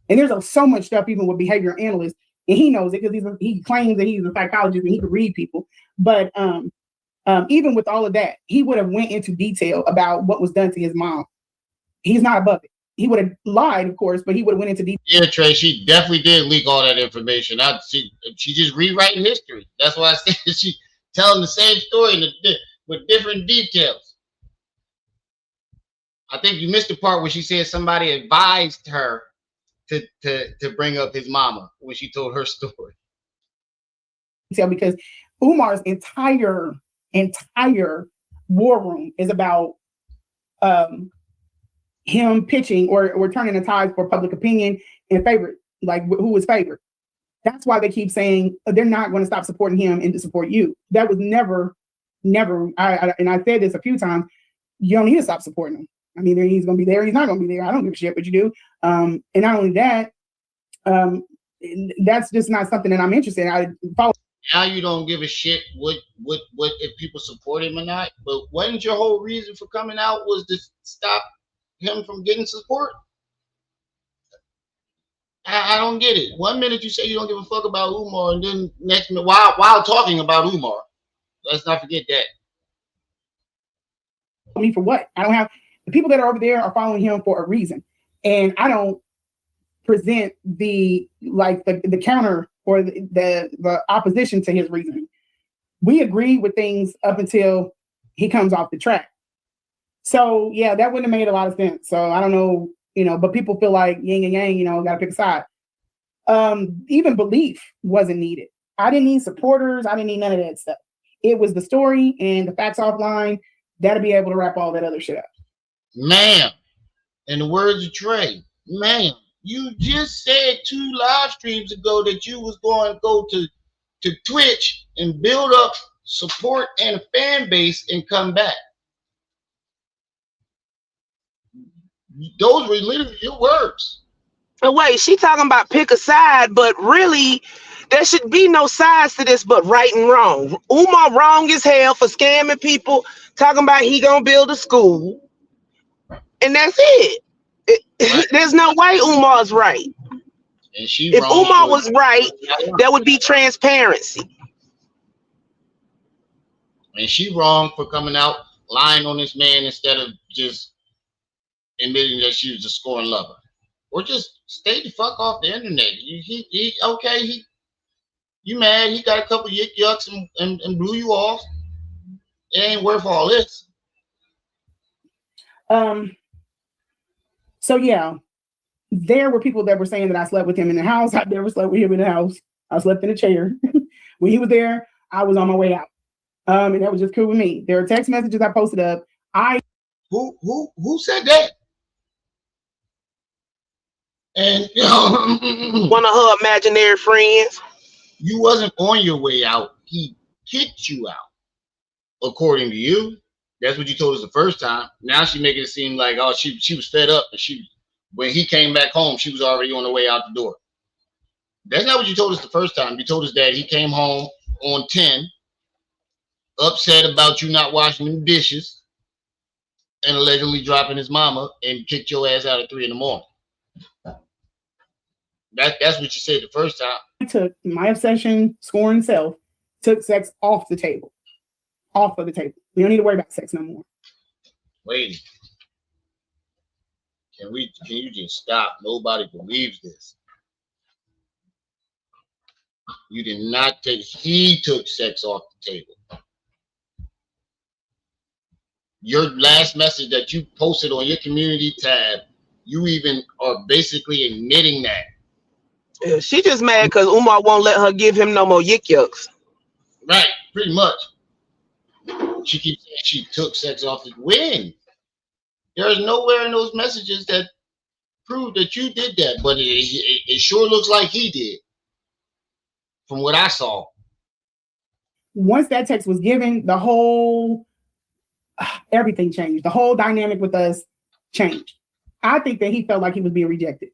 and there's so much stuff even with behavioral analysts, and he knows it because he claims that he's a psychologist and he can read people. But even with all of that, he would have went into detail about what was done to his mom. He's not above it. He would have lied, of course, but he would have went into detail. Yeah, Trey, she definitely did leak all that information. She just rewriting history. That's why I said she telling the same story with different details. I think you missed the part where she said somebody advised her to bring up his mama when she told her story. Because Umar's entire War Room is about him pitching or turning the tides for public opinion and favorite, like who is favored. That's why they keep saying they're not going to stop supporting him and to support you. That was never. And I said this a few times. You don't need to stop supporting him. I mean, he's going to be there. He's not going to be there. I don't give a shit what you do. And not only that, that's just not something that I'm interested in. I follow. Now you don't give a shit what if people support him or not. But wasn't your whole reason for coming out was to stop him from getting support? I don't get it. 1 minute you say you don't give a fuck about Umar, and then next minute while talking about Umar, let's not forget that. Me for what? I don't have the people that are over there are following him for a reason, and I don't present the counter or the opposition to his reasoning. We agree with things up until he comes off the track. So yeah, that wouldn't have made a lot of sense. So I don't know, but people feel like yin and yang, got to pick a side. Even belief wasn't needed. I didn't need supporters. I didn't need none of that stuff. It was the story and the facts offline that'll be able to wrap all that other shit up. Ma'am, in the words of Trey, ma'am, you just said 2 live streams ago that you was going to go to Twitch and build up support and a fan base and come back. Those were literally your words. Oh, wait, she talking about pick a side, but really, there should be no sides to this but right and wrong. Umar wrong as hell for scamming people, talking about he gonna build a school, and that's it. There's no way Umar's right. And she if wrong Umar was right, there would be transparency. And she wrong for coming out lying on this man instead of just admitting that she was a scorned lover. Or just stay the fuck off the internet. You mad, he got a couple yik yucks and blew you off. It ain't worth all this. So yeah, there were people that were saying that I slept with him in the house. I never slept with him in the house. I slept in a chair. When he was there, I was on my way out. And that was just cool with me. There are text messages I posted up. Who said that? And one of her imaginary friends. You wasn't on your way out. He kicked you out. According to you. That's what you told us the first time. Now she making it seem like, oh, she was fed up, and when he came back home, she was already on the way out the door. That's not what you told us the first time. You told us that he came home on 10, upset about you not washing the dishes, and allegedly dropping his mama, and kicked your ass out at 3 a.m. That's what you said the first time. I took my obsession, scorn self, took sex off the table. Off of the table. We don't need to worry about sex no more. Wait. Can you just stop? Nobody believes this. You did not he took sex off the table. Your last message that you posted on your community tab, you even are basically admitting that. Yeah, she just mad because Umar won't let her give him no more yik yucks. Right, pretty much. She keeps saying she took sex off the when. There's nowhere in those messages that prove that you did that, but it sure looks like he did. From what I saw. Once that text was given, the whole everything changed. The whole dynamic with us changed. I think that he felt like he was being rejected.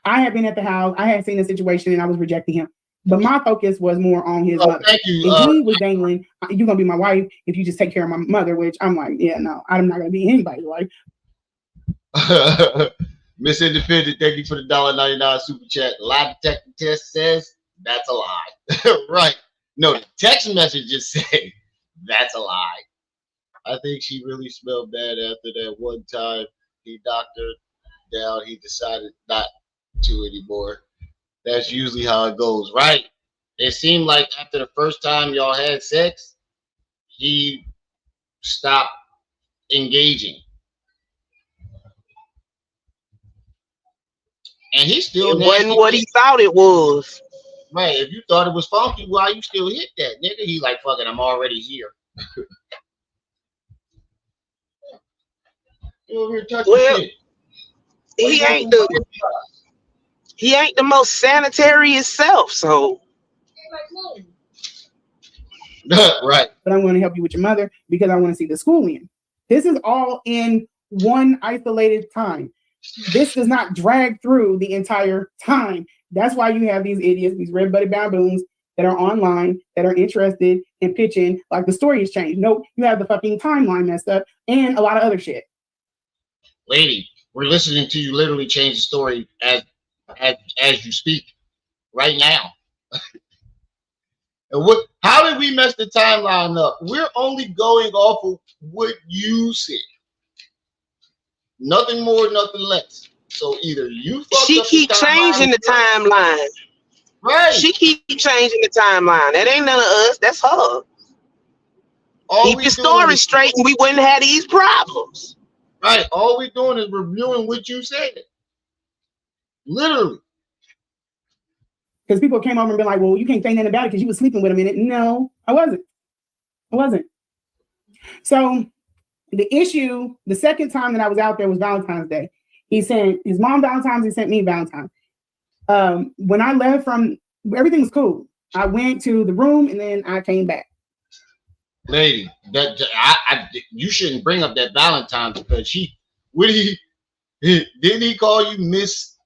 I had been at the house, I had seen the situation, and I was rejecting him. But my focus was more on his mother. Thank you. And he was dangling, you're going to be my wife if you just take care of my mother, which I'm like, yeah, no, I'm not going to be anybody's wife. Miss Independent, thank you for the $1.99 super chat. Lie detector test says that's a lie. Right. No, the text message just said that's a lie. I think she really smelled bad after that one time he knocked her down. He decided not to anymore. That's usually how it goes, right? It seemed like after the first time y'all had sex, he stopped engaging. And he still wasn't what he thought it was. Right. If you thought it was funky, why you still hit that, nigga? He like, fuck it, I'm already here. You over here touching Well, shit. he ain't the most sanitary itself, so right. But I'm going to help you with your mother because I want to see the schooling. This is all in one isolated time. This does not drag through the entire time. That's why you have these idiots, these red-blooded baboons that are online, that are interested in pitching, like the story has changed. Nope, you have the fucking timeline messed up and a lot of other shit. Lady, we're listening to you literally change the story as you speak right now. And how did we mess the timeline up? We're only going off of what you said. Nothing more, nothing less. So either you she keep changing the timeline. Right. She keep changing the timeline. That ain't none of us. That's her. Keep your story straight and we wouldn't have these problems. Right. All we're doing is reviewing what you said. Literally. Because people came over and been like, well, you can't say nothing about it because you was sleeping with him in it. No, I wasn't. So the issue, the second time that I was out there was Valentine's Day. He sent his mom Valentine's, he sent me Valentine's. When I left from, everything was cool. I went to the room and then I came back. Lady, you shouldn't bring up that Valentine's because didn't he call you Miss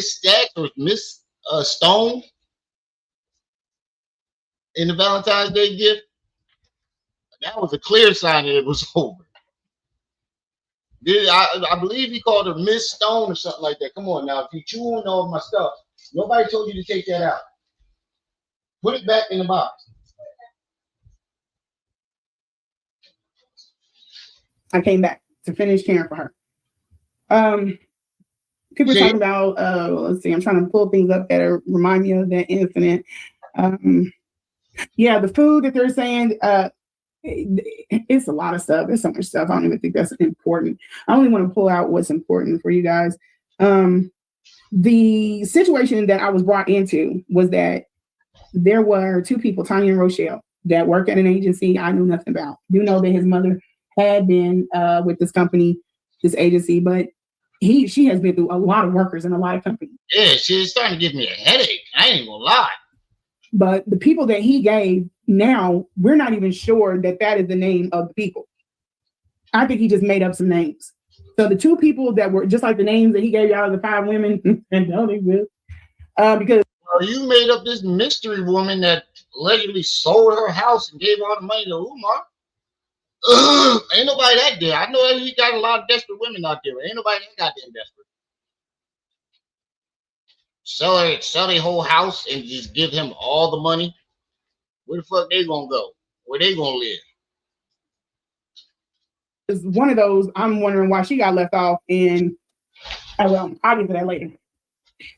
Stack or Miss Stone in the Valentine's Day gift? That was a clear sign that it was over. I believe he called her Miss Stone or something like that. Come on now, if you chewing all my stuff, nobody told you to take that out. Put it back in the box. I came back to finish caring for her. People are talking about, let's see, I'm trying to pull things up that remind me of that incident. Yeah, the food that they're saying, it's a lot of stuff. There's so much stuff. I don't even think that's important. I only want to pull out what's important for you guys. The situation that I was brought into was that there were two people, Tanya and Rochelle, that work at an agency I knew nothing about. You know that his mother had been with this company, this agency, but she has been through a lot of workers and a lot of companies. Yeah, she's starting to give me a headache. I ain't gonna lie. But the people that he gave, now we're not even sure that is the name of the people. I think he just made up some names. So the two people that were just like the names that he gave you out of the 5 women, and don't exist. Because you made up this mystery woman that allegedly sold her house and gave all the money to Umar. Ain't nobody that there. I know he got a lot of desperate women out there. Ain't nobody that goddamn desperate. Sell their whole house and just give him all the money. Where the fuck they gonna go? Where they gonna live? it's one of those. I'm wondering why she got left off. And well, I'll get to that later.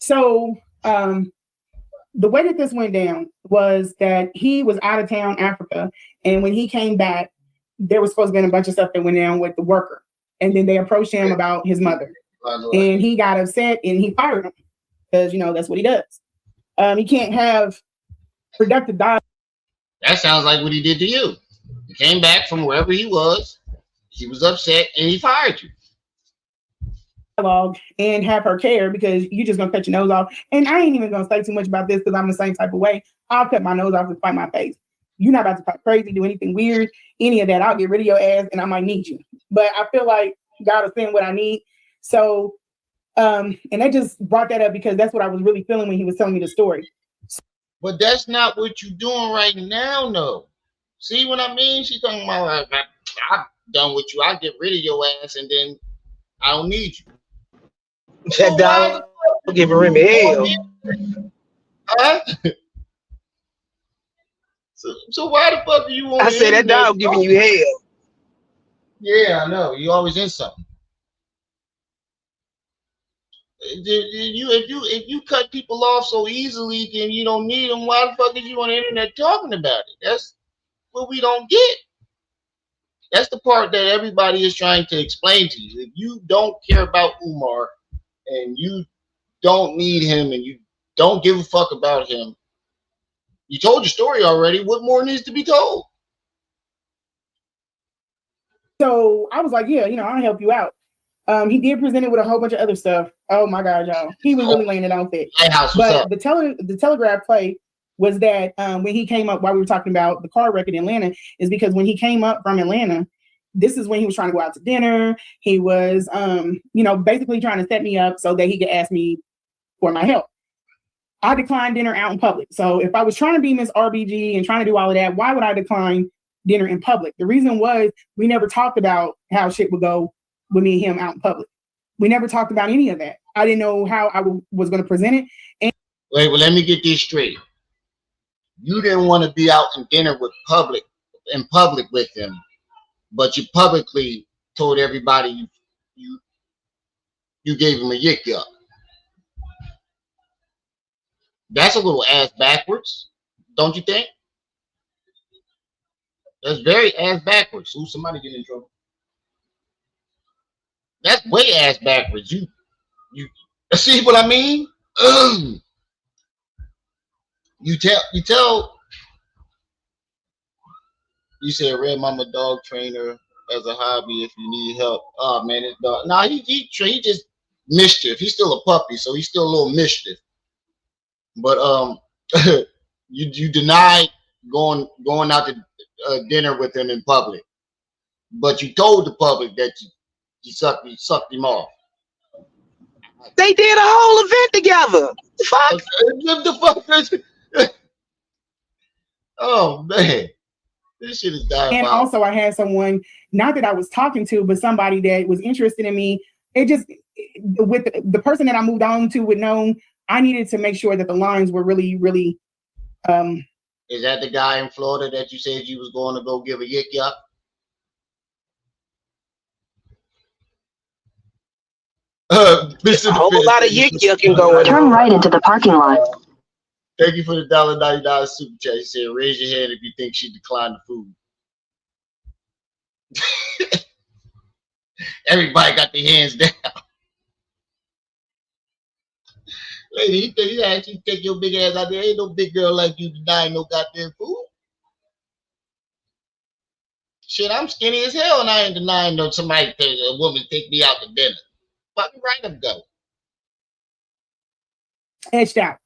So the way that this went down was that he was out of town, Africa, and when he came back, there was supposed to be a bunch of stuff that went down with the worker, and then they approached him about his mother, and he got upset and he fired him because that's what he does. He can't have productive dialogue. That sounds like what he did to you. He came back from wherever he was upset, and he fired you. And have her care because you're just gonna cut your nose off. And I ain't even gonna say too much about this because I'm the same type of way. I'll cut my nose off and fight my face. You're not about to talk crazy, do anything weird, any of that. I'll get rid of your ass and I might need you. But I feel like God will send what I need. So and they just brought that up because that's what I was really feeling when he was telling me the story. But that's not what you're doing right now, though. See what I mean? She's talking about I'm done with you. I'll get rid of your ass and then I don't need you. That dog giving Remy hell. Huh? So why the fuck do you want? I said that dog giving you hell. Yeah, I know. You always in something. If you cut people off so easily, then you don't need them. Why the fuck is you on the internet talking about it? That's what we don't get. That's the part that everybody is trying to explain to you. If you don't care about Umar and you don't need him and you don't give a fuck about him, you told your story already. What more needs to be told? So I was like, yeah, I'll help you out. He did present it with a whole bunch of other stuff. Oh my God, y'all. He was really laying it on thick. But the Telegraph play was that when he came up, while we were talking about the car wreck in Atlanta, is because when he came up from Atlanta, this is when he was trying to go out to dinner. He was, basically trying to set me up so that he could ask me for my help. I declined dinner out in public. So if I was trying to be Miss RBG and trying to do all of that, why would I decline dinner in public? The reason was we never talked about how shit would go with me and him out in public. We never talked about any of that. I didn't know how I was going to present it. And wait, well, let me get this straight. You didn't want to be out in dinner in public with him, but you publicly told everybody you gave him a yik yuck. That's a little ass backwards, don't you think? That's very ass backwards. Ooh, somebody get in trouble. That's way ass backwards. You see what I mean? You say Red Mama dog trainer as a hobby if you need help. Oh man, it's dog. Nah, he just mischief. He's still a puppy, so he's still a little mischief. But you denied going out to dinner with him in public, but you told the public that you sucked him off. They did a whole event together. The fuck? Oh man, this shit is diabolical. And also, I had someone, not that I was talking to, but somebody that was interested in me. It just, with the person that I moved on to with known, I needed to make sure that the lines were really, really. Is that the guy in Florida that you said you was going to go give a yik yuck? A whole lot of yik yucking going on. Turn right into the parking lot. Thank you for the $1.99 super chat. He said, raise your hand if you think she declined the food. Everybody got their hands down. Lady, you actually take your big ass out there. Ain't no big girl like you denying no goddamn food. Shit, I'm skinny as hell and I ain't denying no a woman take me out to dinner. Fucking right up go. Edged out.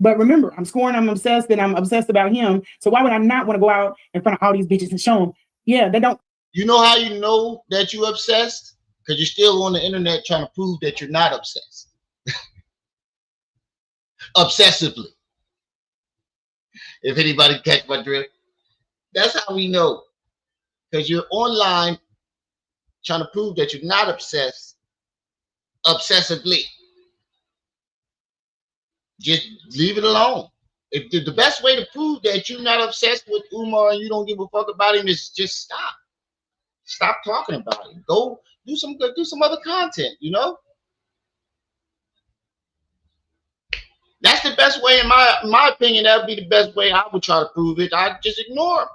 But remember, I'm scoring, I'm obsessed, and I'm obsessed about him. So why would I not want to go out in front of all these bitches and show them? Yeah, they don't. You know how you know that you're obsessed? Because you're still on the internet trying to prove that you're not obsessed. Obsessively. If anybody catch my drift. That's how we know. Because you're online trying to prove that you're not obsessed obsessively. Just leave it alone. If the best way to prove that you're not obsessed with Umar and you don't give a fuck about him is just stop. Stop talking about him. Go do some other content, you know? That's the best way, in my opinion. That would be the best way I would try to prove it. I just ignore him.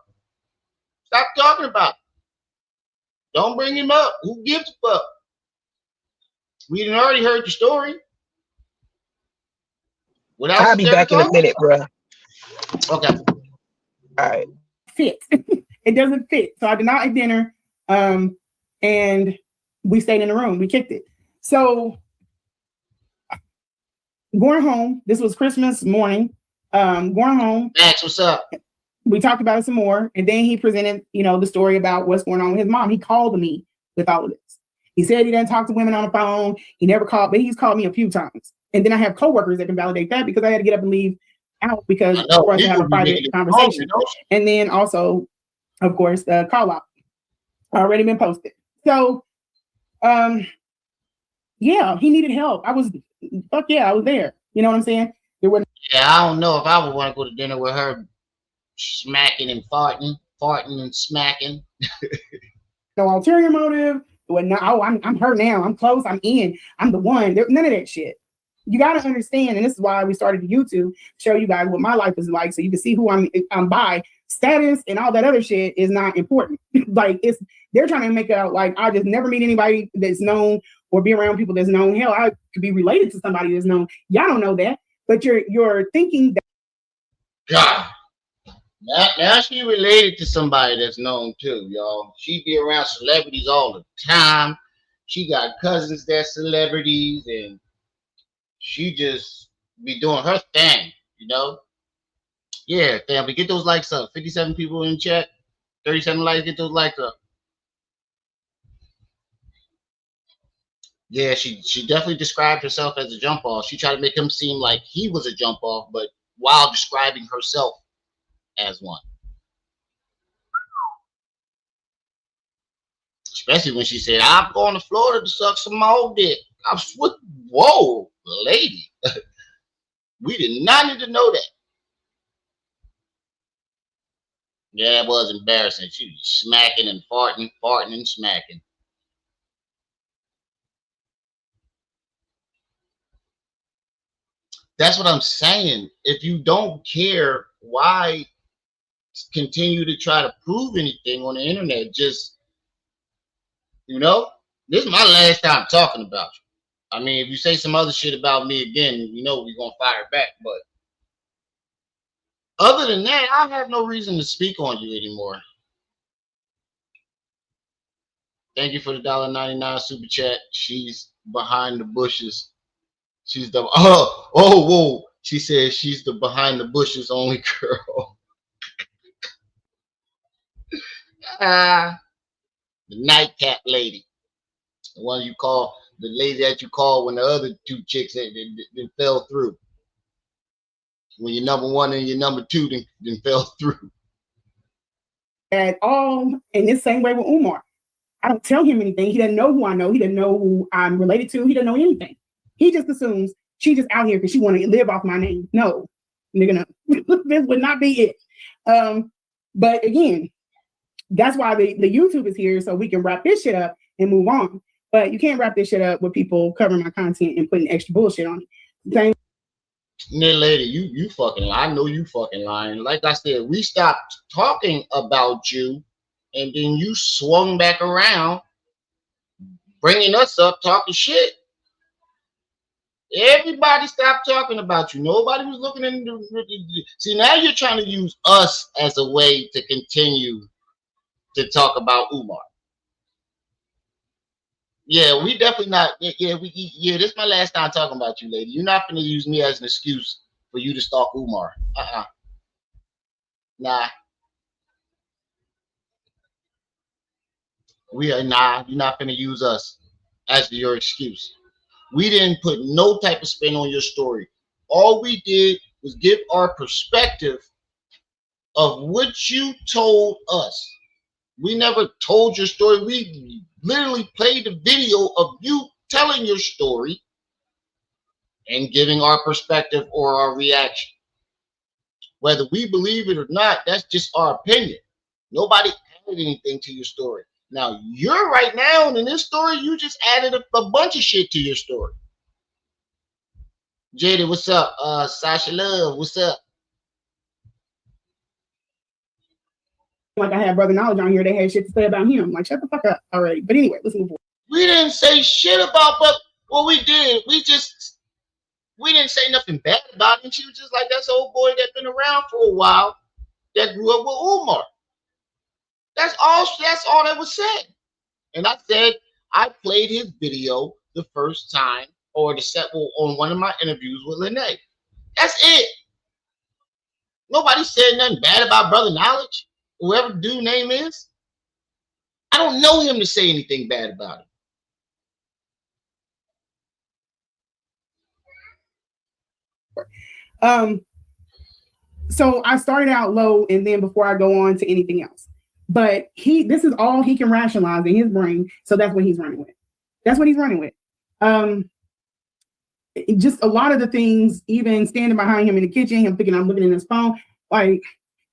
Stop talking about him. Don't bring him up. Who gives a fuck? We done already heard the story. I'll be back in a minute, bro. Okay. All right. Fit. It doesn't fit. So I denied dinner, and we stayed in the room. We kicked it. So going home, this was Christmas morning. Going home. Max, what's up? We talked about it some more, and then he presented, the story about what's going on with his mom. He called me with all of this. He said he didn't talk to women on the phone. He never called, but he's called me a few times. And then I have coworkers that can validate that because I had to get up and leave out because of course I have a private conversation. And then also, of course, the call out already been posted. So, yeah, he needed help. I was there. You know what I'm saying? Yeah, I don't know if I would want to go to dinner with her smacking and farting and smacking. No ulterior motive. I'm her now. I'm close. I'm in. I'm the one. None of that shit. You got to understand, and this is why we started YouTube, show you guys what my life is like, so you can see who I'm by. Status and all that other shit is not important. Like they're trying to make it out like I just never meet anybody that's known or be around people that's known. Hell, I could be related to somebody that's known. Y'all don't know that, but you're thinking that. God. Now she related to somebody that's known too, y'all. She be around celebrities all the time. She got cousins that's celebrities, and she just be doing her thing, you know? Yeah, family, get those likes up. 57 people in chat, 37 likes, get those likes up. Yeah, she definitely described herself as a jump off. She tried to make him seem like he was a jump off, but while describing herself as one. Especially when she said, I'm going to Florida to suck some more dick. I was what? Whoa, lady. We did not need to know that. Yeah, that was embarrassing. She was smacking and farting, farting and smacking. That's what I'm saying. If you don't care, why continue to try to prove anything on the internet? Just, you know, this is my last time talking about you. I mean, if you say some other shit about me again, you know we're gonna fire back. But other than that, I have no reason to speak on you anymore. Thank you for the $1.99 super chat. She's behind the bushes. She's the whoa. She says she's the behind the bushes only girl. The nightcap lady. The one you call the lady that you call when the other two chicks that fell through. When your number one and your number two then fell through. At all, in this same way with Umar. I don't tell him anything. He doesn't know who I know. He doesn't know who I'm related to. He doesn't know anything. He just assumes she just out here because she want to live off my name. No, nigga, no. This would not be it. But again, that's why the YouTube is here, so we can wrap this shit up and move on. But you can't wrap this shit up with people covering my content and putting extra bullshit on it. Same. Lady, you fucking lying. I know you fucking lying. Like I said, we stopped talking about you, and then you swung back around, bringing us up, talking shit. Everybody stopped talking about you. Nobody was looking into. See, now you're trying to use us as a way to continue to talk about Umar. Yeah, we definitely not. Yeah, this is my last time talking about you, lady. You're not going to use me as an excuse for you to stalk Umar. Nah. You're not going to use us as your excuse. We didn't put no type of spin on your story. All we did was give our perspective of what you told us. We never told your story. We literally played the video of you telling your story and giving our perspective or our reaction. Whether we believe it or not, that's just our opinion. Nobody added anything to your story. Now, you're right now, and in this story, you just added a bunch of shit to your story. Jada, what's up? Sasha Love, what's up? Like I had Brother Knowledge on here, they had shit to say about him. Like, shut the fuck up already. But anyway, let's move on. We didn't say shit about, but what we did, we didn't say nothing bad about him. She was just like, that's an old boy that's been around for a while that grew up with Umar. That's all that was said. And I said I played his video the first time or on one of my interviews with Lanae. That's it. Nobody said nothing bad about Brother Knowledge, whoever the dude name is. I don't know him to say anything bad about him. So I started out low, and then before I go on to anything else, but this is all he can rationalize in his brain, so that's what he's running with. That's what he's running with. Just a lot of the things, even standing behind him in the kitchen, him thinking I'm looking at his phone, like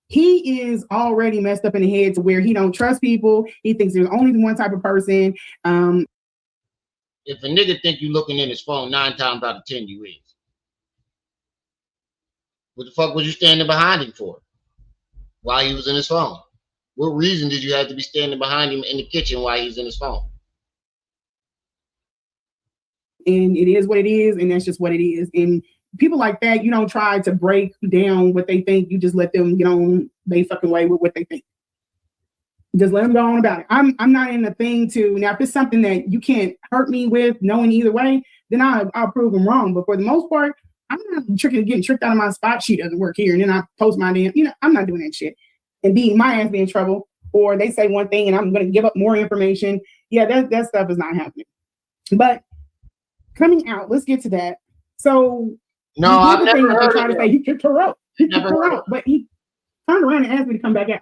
he is already messed up in the head to where he don't trust people. He thinks there's only one type of person. If a nigga think you looking in his phone, 9 times out of 10 you is. What the fuck was you standing behind him for while he was in his phone? What reason did you have to be standing behind him in the kitchen while he's in his phone? And it is what it is, and that's just what it is. And people like that, you don't try to break down what they think. You just let them get on they fucking way with what they think. Just let them go on about it. I'm not in the thing to, now if it's something that you can't hurt me with knowing either way, then I'll prove them wrong. But for the most part, I'm not getting tricked out of my spot. She doesn't work here. And then I post my damn, I'm not doing that shit. And my ass be in trouble. Or they say one thing and I'm going to give up more information. Yeah, that stuff is not happening. But coming out, let's get to that. So no, I've never heard of that. He kicked her out. He kicked her out. But he turned around and asked me to come back out.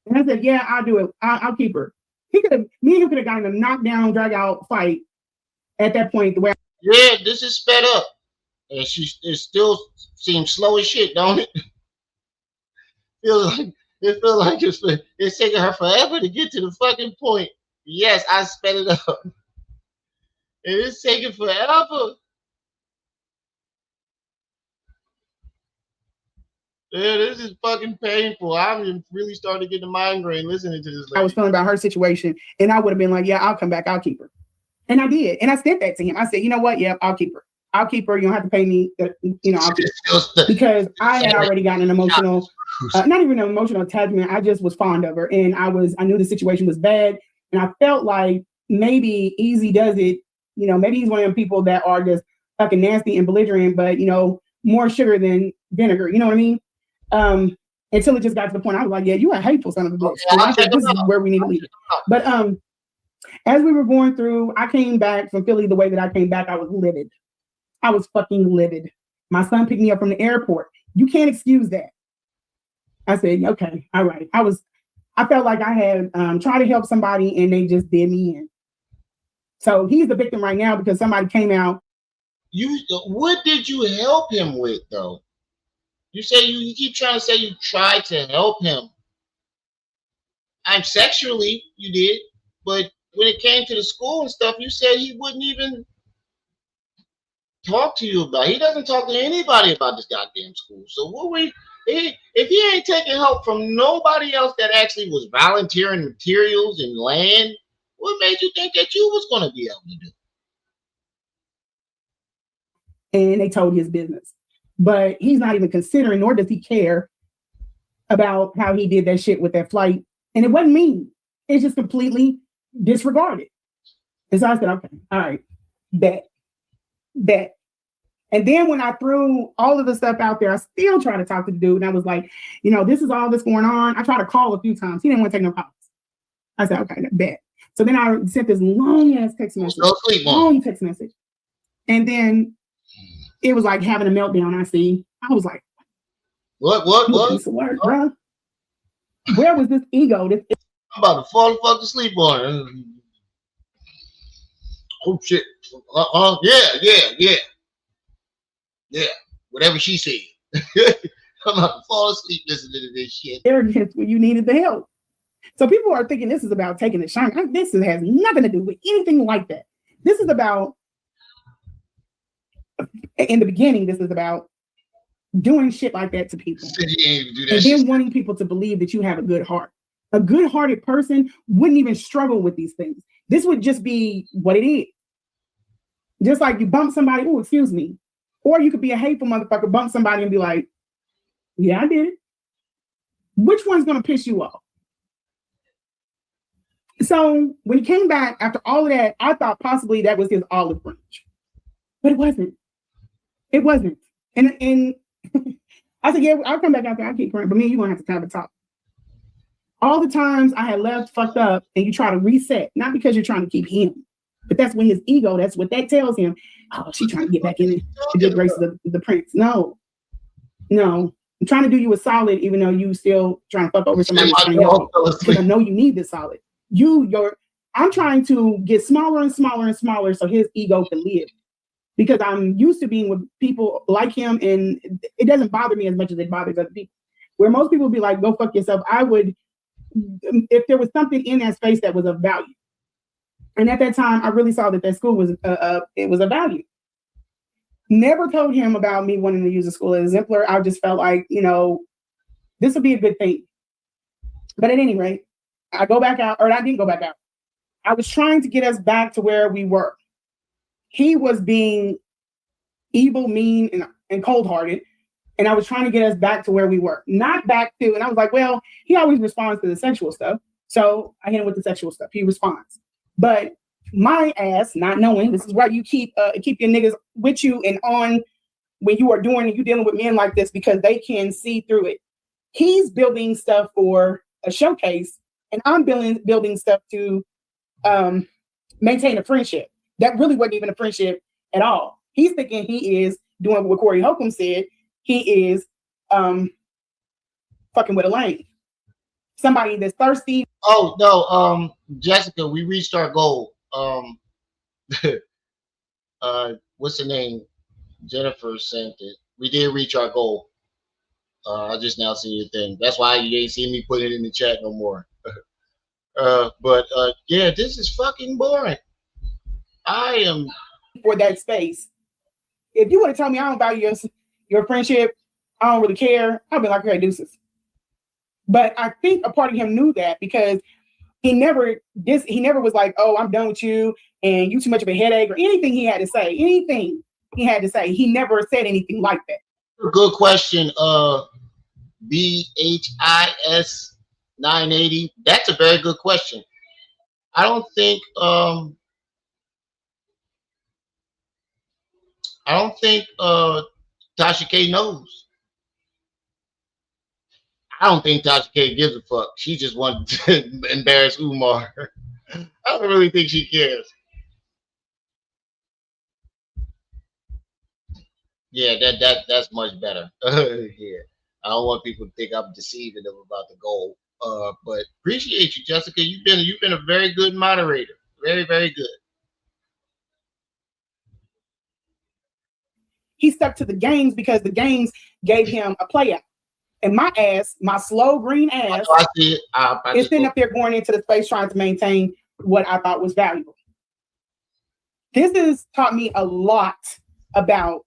And I said, yeah, I'll do it. I'll keep her. Me and him could have gotten a knockdown, drag out fight at that point. Yeah, this is sped up. And it still seems slow as shit, don't it? It feels like it's taking her forever to get to the fucking point. Yes, I sped it up. It is taking forever. Yeah, this is fucking painful. I'm really starting to get a migraine listening to this lady. I was feeling about her situation, and I would have been like, yeah, I'll come back. I'll keep her. And I did. And I said that to him. I said, you know what? Yeah, I'll keep her. I'll keep her. You don't have to pay me. I'll keep her. Because I had already gotten an emotional, not even an emotional attachment. I just was fond of her. And I knew the situation was bad. And I felt like maybe Easy does it. Maybe he's one of them people that are just fucking nasty and belligerent, but, more sugar than vinegar. You know what I mean? Until it just got to the point I was like, yeah, you a hateful son of a bitch. Okay, this is where we need to leave it. But as we were going through, I came back from Philly the way that I came back, I was livid. I was fucking livid. My son picked me up from the airport. You can't excuse that. I said, okay, all right. I felt like I had tried to help somebody and they just did me in. So he's the victim right now because somebody came out. What did you help him with though? You say you keep trying to say you tried to help him. I'm sexually, you did, but when it came to the school and stuff, you said he wouldn't even talk to you about it. He doesn't talk to anybody about this goddamn school. So if he ain't taking help from nobody else that actually was volunteering materials and land, what made you think that you was going to be able to do? And they told his business. But he's not even considering, nor does he care about how he did that shit with that flight. And it wasn't me. It's just completely disregarded. And so I said, okay, all right, bet. And then when I threw all of the stuff out there, I still tried to talk to the dude. And I was like, this is all that's going on. I tried to call a few times. He didn't want to take no calls. I said, okay, bet. So then I sent this long ass text message. Long text message. And then it was like having a meltdown. I was like, what? Piece of work, bro. Where was this ego? I'm about to fall the fuck to sleep on it. Oh shit. Yeah. Whatever she said. I'm about to fall asleep listening to this shit. Arrogance when you needed the help. So people are thinking this is about taking the shine. This has nothing to do with anything like that. This is about, in the beginning, this is about doing shit like that to people. And then wanting people to believe that you have a good heart. A good-hearted person wouldn't even struggle with these things. This would just be what it is. Just like you bump somebody, oh, excuse me. Or you could be a hateful motherfucker, bump somebody and be like, yeah, I did it. Which one's going to piss you off? So when he came back after all of that, I thought possibly that was his olive branch. But it wasn't. It wasn't. And I said, yeah, I'll come back after. I'll keep praying. But me and you going to have to have a talk. All the times I had left fucked up and you try to reset, not because you're trying to keep him, but that's when his ego, that's what that tells him. Oh, she's trying to get back in the good graces of the prince. No. I'm trying to do you a solid, even though you still trying to fuck over somebody. Because I know you need this solid. I'm trying to get smaller and smaller and smaller so his ego can live. Because I'm used to being with people like him and it doesn't bother me as much as it bothers other people. Where most people would be like, go fuck yourself. I would, if there was something in that space that was of value. And at that time, I really saw that school was, it was a value. Never told him about me wanting to use the school as an exemplar. I just felt like, this would be a good thing. But at any rate, I go back out, or I didn't go back out. I was trying to get us back to where we were. He was being evil, mean, and and cold-hearted. And I was trying to get us back to where we were. Not back to, and I was like, well, he always responds to the sexual stuff. So I hit him with the sexual stuff. He responds. But my ass, not knowing, this is why you keep your niggas with you and on when you are doing and you dealing with men like this, because they can see through it. He's building stuff for a showcase, and I'm building stuff to maintain a friendship. That really wasn't even a friendship at all. He's thinking he is doing what Corey Holcomb said. He is fucking with a lane. Somebody that's thirsty. Oh no, Jessica, we reached our goal. What's the name? Jennifer sent it. We did reach our goal. I just now see your thing. That's why you ain't seen me put it in the chat no more. But yeah, this is fucking boring. I am for that space. If you would have told me I don't value your friendship, I don't really care, I'd be like, okay, deuces. But I think a part of him knew that, because he never was like, oh, I'm done with you and you too much of a headache, or anything he had to say. Anything he had to say, he never said anything like that. Good question. BHIS 980. That's a very good question. I don't think Tasha K knows. I don't think Tasha K gives a fuck. She just wanted to embarrass Umar. I don't really think she cares. Yeah, that's much better. Yeah, I don't want people to think I'm deceiving them about the goal. But appreciate you, Jessica. You've been a very good moderator. Very, very good. He stuck to the games because the games gave him a play out. And my ass, my slow green ass, I see it. is sitting up there going into the space trying to maintain what I thought was valuable. This has taught me a lot about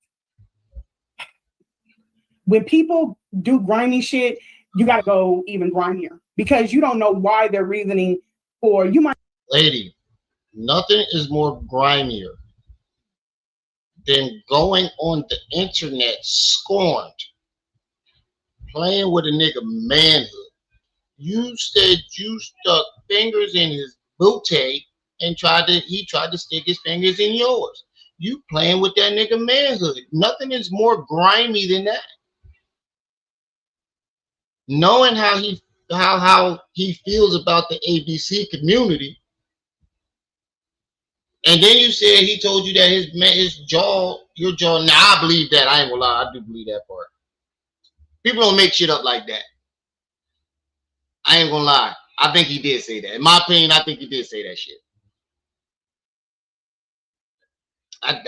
when people do grimy shit, you got to go even grimier, because you don't know why they're reasoning for you. Lady, nothing is more grimier than going on the internet scorned, playing with a nigga manhood. You said you stuck fingers in his booty and he tried to stick his fingers in yours. You playing with that nigga manhood. Nothing is more grimy than that. Knowing how he feels about the ABC community, and then you said he told you that your jaw. Now I believe that. I ain't gonna lie, I do believe that part. People don't make shit up like that. I ain't gonna lie. I think he did say that. In my opinion, I think he did say that shit.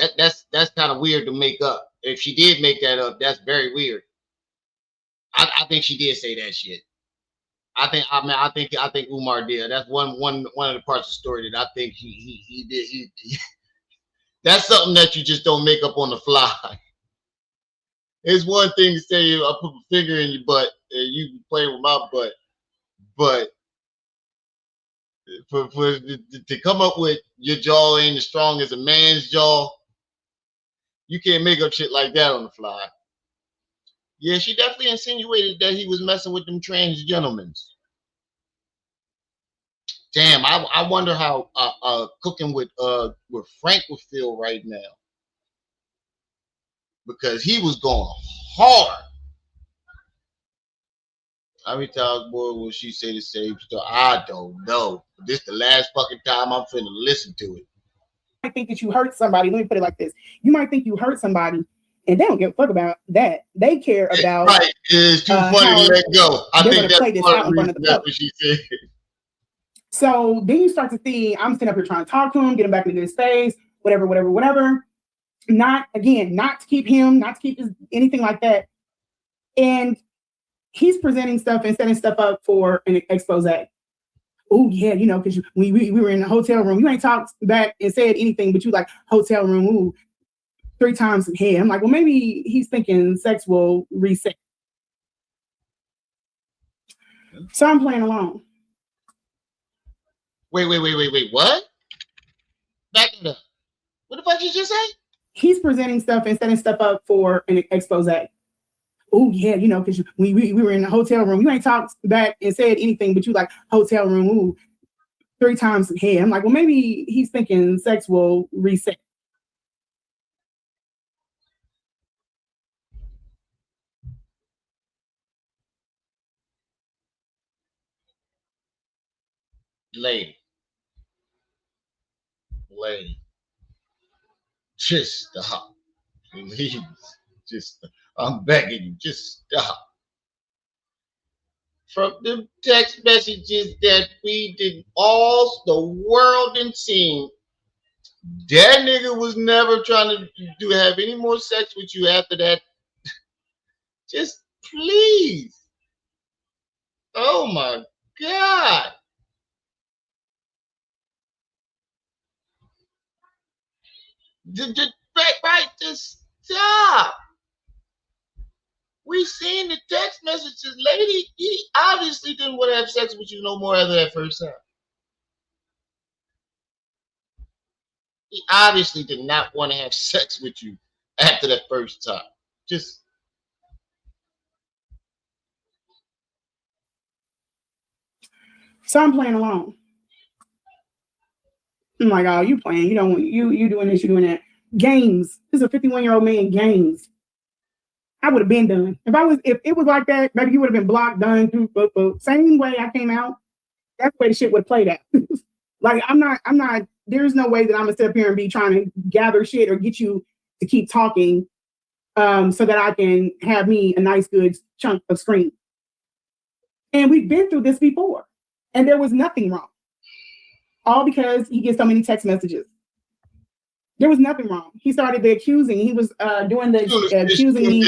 That's kind of weird to make up. If she did make that up, that's very weird. I think she did say that shit. I think Umar did. That's one of the parts of the story that I think he did. That's something that you just don't make up on the fly. It's one thing to say I put my finger in your butt and you play with my butt, but to come up with your jaw ain't as strong as a man's jaw, you can't make up shit like that on the fly. Yeah, she definitely insinuated that he was messing with them trans gentlemen. Damn, I wonder how cooking with Frank would feel right now, because he was going hard. How many times more will she say the same stuff? I don't know. This the last fucking time I'm finna listen to it. I think that you hurt somebody. Let me put it like this: you might think you hurt somebody, and they don't give a fuck about that. They care about right. It's too funny to let go. I think that's what she said. So then you start to see, I'm sitting up here trying to talk to him, get him back into his space, whatever. Not to keep anything like that. And he's presenting stuff and setting stuff up for an expose. Oh yeah, because we were in the hotel room. You ain't talked back and said anything, but you like hotel room, ooh, 3 times in head. I'm like, well, maybe he's thinking sex will reset. So I'm playing along. Wait, what? Back it up. What the fuck did you just say? he's presenting stuff and setting stuff up for an expose. Oh yeah, you know, because we were in the hotel room. You ain't talked back and said anything, but you like hotel room. Ooh, 3 times head. I'm like, well, maybe he's thinking sex will reset. Lady, just stop, please. Just, I'm begging you, just stop. From the text messages that we did, all the world and seen, that nigga was never trying to have any more sex with you after that. Just please. Oh my God. Right, just stop. We seen the text messages, lady. He obviously didn't want to have sex with you no more after that first time. He obviously did not want to have sex with you after that first time. Just so I'm playing along. I'm like, oh, you playing? You don't want you doing this, you doing that. Games. This is a 51-year-old man. Games. I would have been done if it was like that. Maybe you would have been blocked, done. Same way I came out. That's the way the shit would have played out. Like I'm not. There's no way that I'm gonna sit up here and be trying to gather shit or get you to keep talking, so that I can have me a nice good chunk of screen. And we've been through this before, and there was nothing wrong. All because he gets so many text messages. There was nothing wrong. He started the accusing. He was doing the accusing me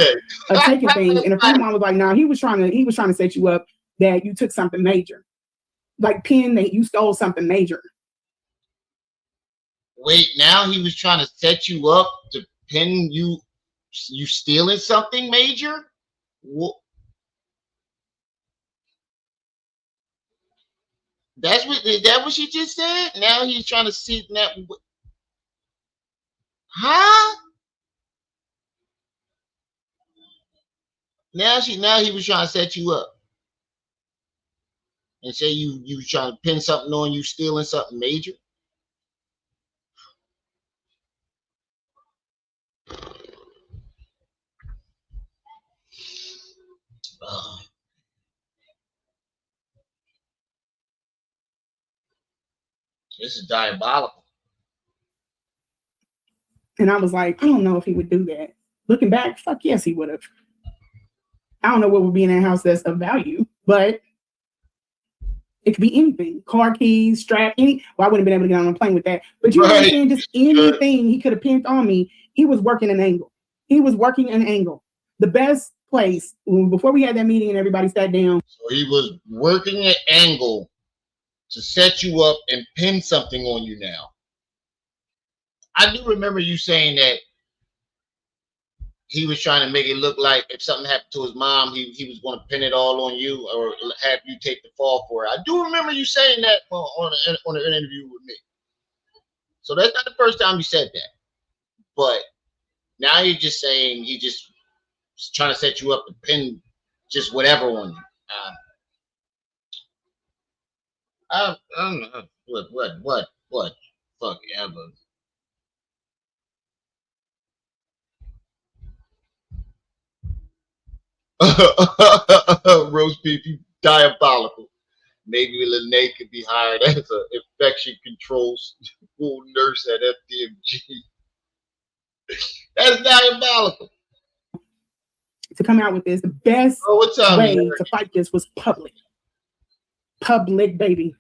of taking things. And a friend of mine was like, "No, he was trying to set you up that you took something major, like pin that you stole something major." Wait, now he was trying to set you up to pin you stealing something major? What? Is that what she just said? Now he's trying to see that. Huh? Now he was trying to set you up and say you was trying to pin something on you stealing something major. This is diabolical. And I was like, I don't know if he would do that. Looking back, fuck yes, he would have. I don't know what would be in that house that's of value, but it could be anything. Car keys, strap, well, I wouldn't have been able to get on a plane with that. But you know what I'm saying? Just anything he could have pinned on me, he was working an angle. The best place, before we had that meeting and everybody sat down. So he was working an angle to set you up and pin something on you now. I do remember you saying that he was trying to make it look like if something happened to his mom, he was going to pin it all on you or have you take the fall for it. I do remember you saying that on an interview with me. So that's not the first time you said that. But now you're just saying he just trying to set you up to pin just whatever on you. I don't know what fuck ever. Roast beef, you diabolical. Maybe Lanae could be hired as an infection control school nurse at FDMG. That's diabolical. To come out with this, the best way to fight this was public. Public, baby.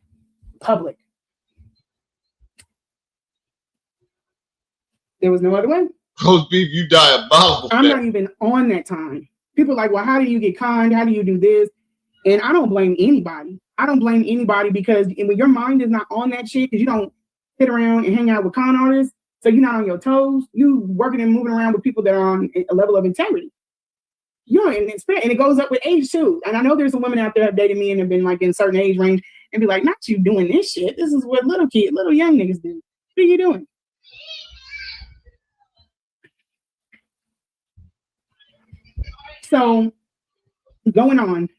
Public. There was no other way. Roast beef, you diabolical. I'm not even on that time. People are like, well, how do you get conned? How do you do this? And I don't blame anybody. Because when your mind is not on that shit, because you don't sit around and hang out with con artists, so you're not on your toes. You working and moving around with people that are on a level of integrity. You know, and it goes up with age too. And I know there's some women out there have dated me and have been like in certain age range and be like, not you doing this shit. This is what little young niggas do. What are you doing? So going on.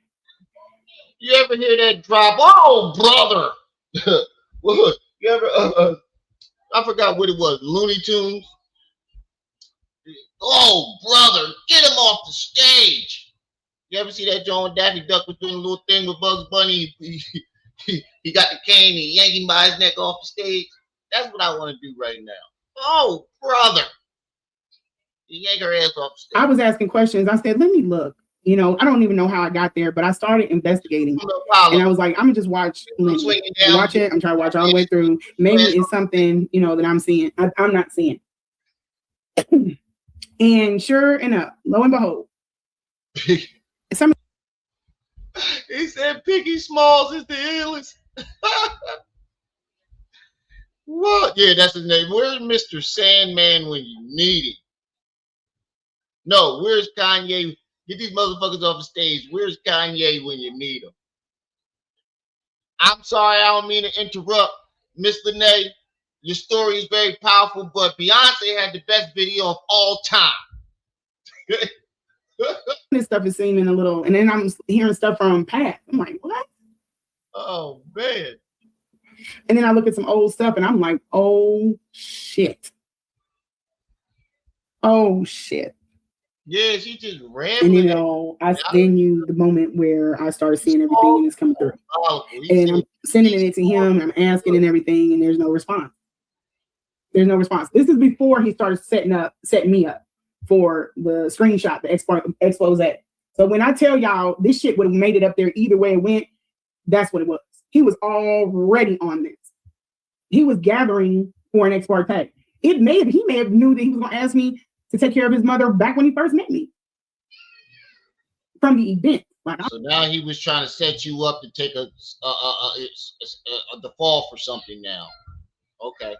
You ever hear that drop? Oh, brother. Look, you ever I forgot what it was, Looney Tunes. Oh, brother, get him off the stage. You ever see that John Daffy Duck was doing a little thing with Bugs Bunny? He got the cane and he yanked him by his neck off the stage. That's what I want to do right now. Oh, brother. You yank her ass off the stage. I was asking questions. I said, let me look. You know, I don't even know how I got there, but I started investigating. And I was like, I'm going to just watch watch it. I'm trying to watch all the way through. Maybe it's something, you know, that I'm seeing. I'm not seeing. And sure enough, lo and behold, he said Piggy Smalls is the illest. What? Yeah, that's his name. Where's Mr. Sandman when you need him? No, where's Kanye? Get these motherfuckers off the stage. Where's Kanye when you need him? I'm sorry, I don't mean to interrupt, Miss Lanae. Your story is very powerful, but Beyonce had the best video of all time. This stuff is seeming a little, and then I'm hearing stuff from Pat. I'm like, what? Oh, man. And then I look at some old stuff and I'm like, oh, shit. Oh, shit. Yeah, she just ran. And you know, then the moment where I started seeing everything and it's coming through. And I'm sending it to him and I'm asking and everything, and there's no response. There's no response. This is before he started setting me up for the screenshot, the expose. So when I tell y'all this shit would have made it up there either way it went, that's what it was. He was already on this. He was gathering for an ex parte. He may have knew that he was going to ask me to take care of his mother back when he first met me from the event. So now he was trying to set you up to take the fall for something now. Okay.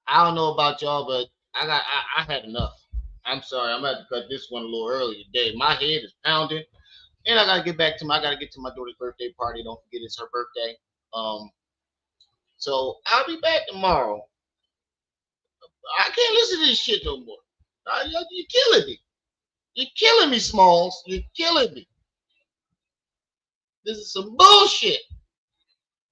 I don't know about y'all, but I had enough. I'm sorry. I'm going to have to cut this one a little early today. My head is pounding. And I gotta get to my daughter's birthday party. Don't forget it's her birthday. So I'll be back tomorrow. I can't listen to this shit no more. You're killing me. You're killing me, Smalls. You're killing me. This is some bullshit.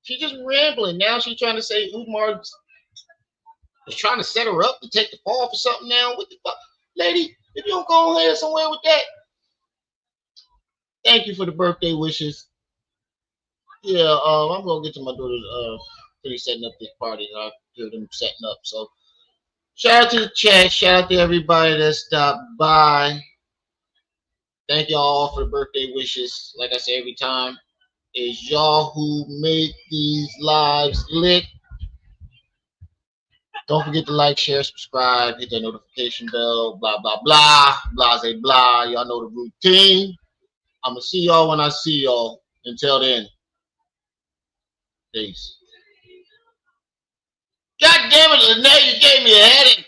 She's just rambling. Now she's trying to say Umar is trying to set her up to take the fall for something now. What the fuck? Lady, if you don't go ahead somewhere with that. Thank you for the birthday wishes. Yeah, I'm gonna get to my daughter's finish setting up this party. I'll hear them setting up. So shout out to the chat, shout out to everybody that stopped by. Thank y'all all for the birthday wishes. Like I say every time, it's y'all who make these lives lit. Don't forget to like, share, subscribe, hit that notification bell, blah, blah, blah, blase, blah. Y'all know the routine. I'm going to see y'all when I see y'all. Until then, peace. God damn it, Lanae, you gave me a headache.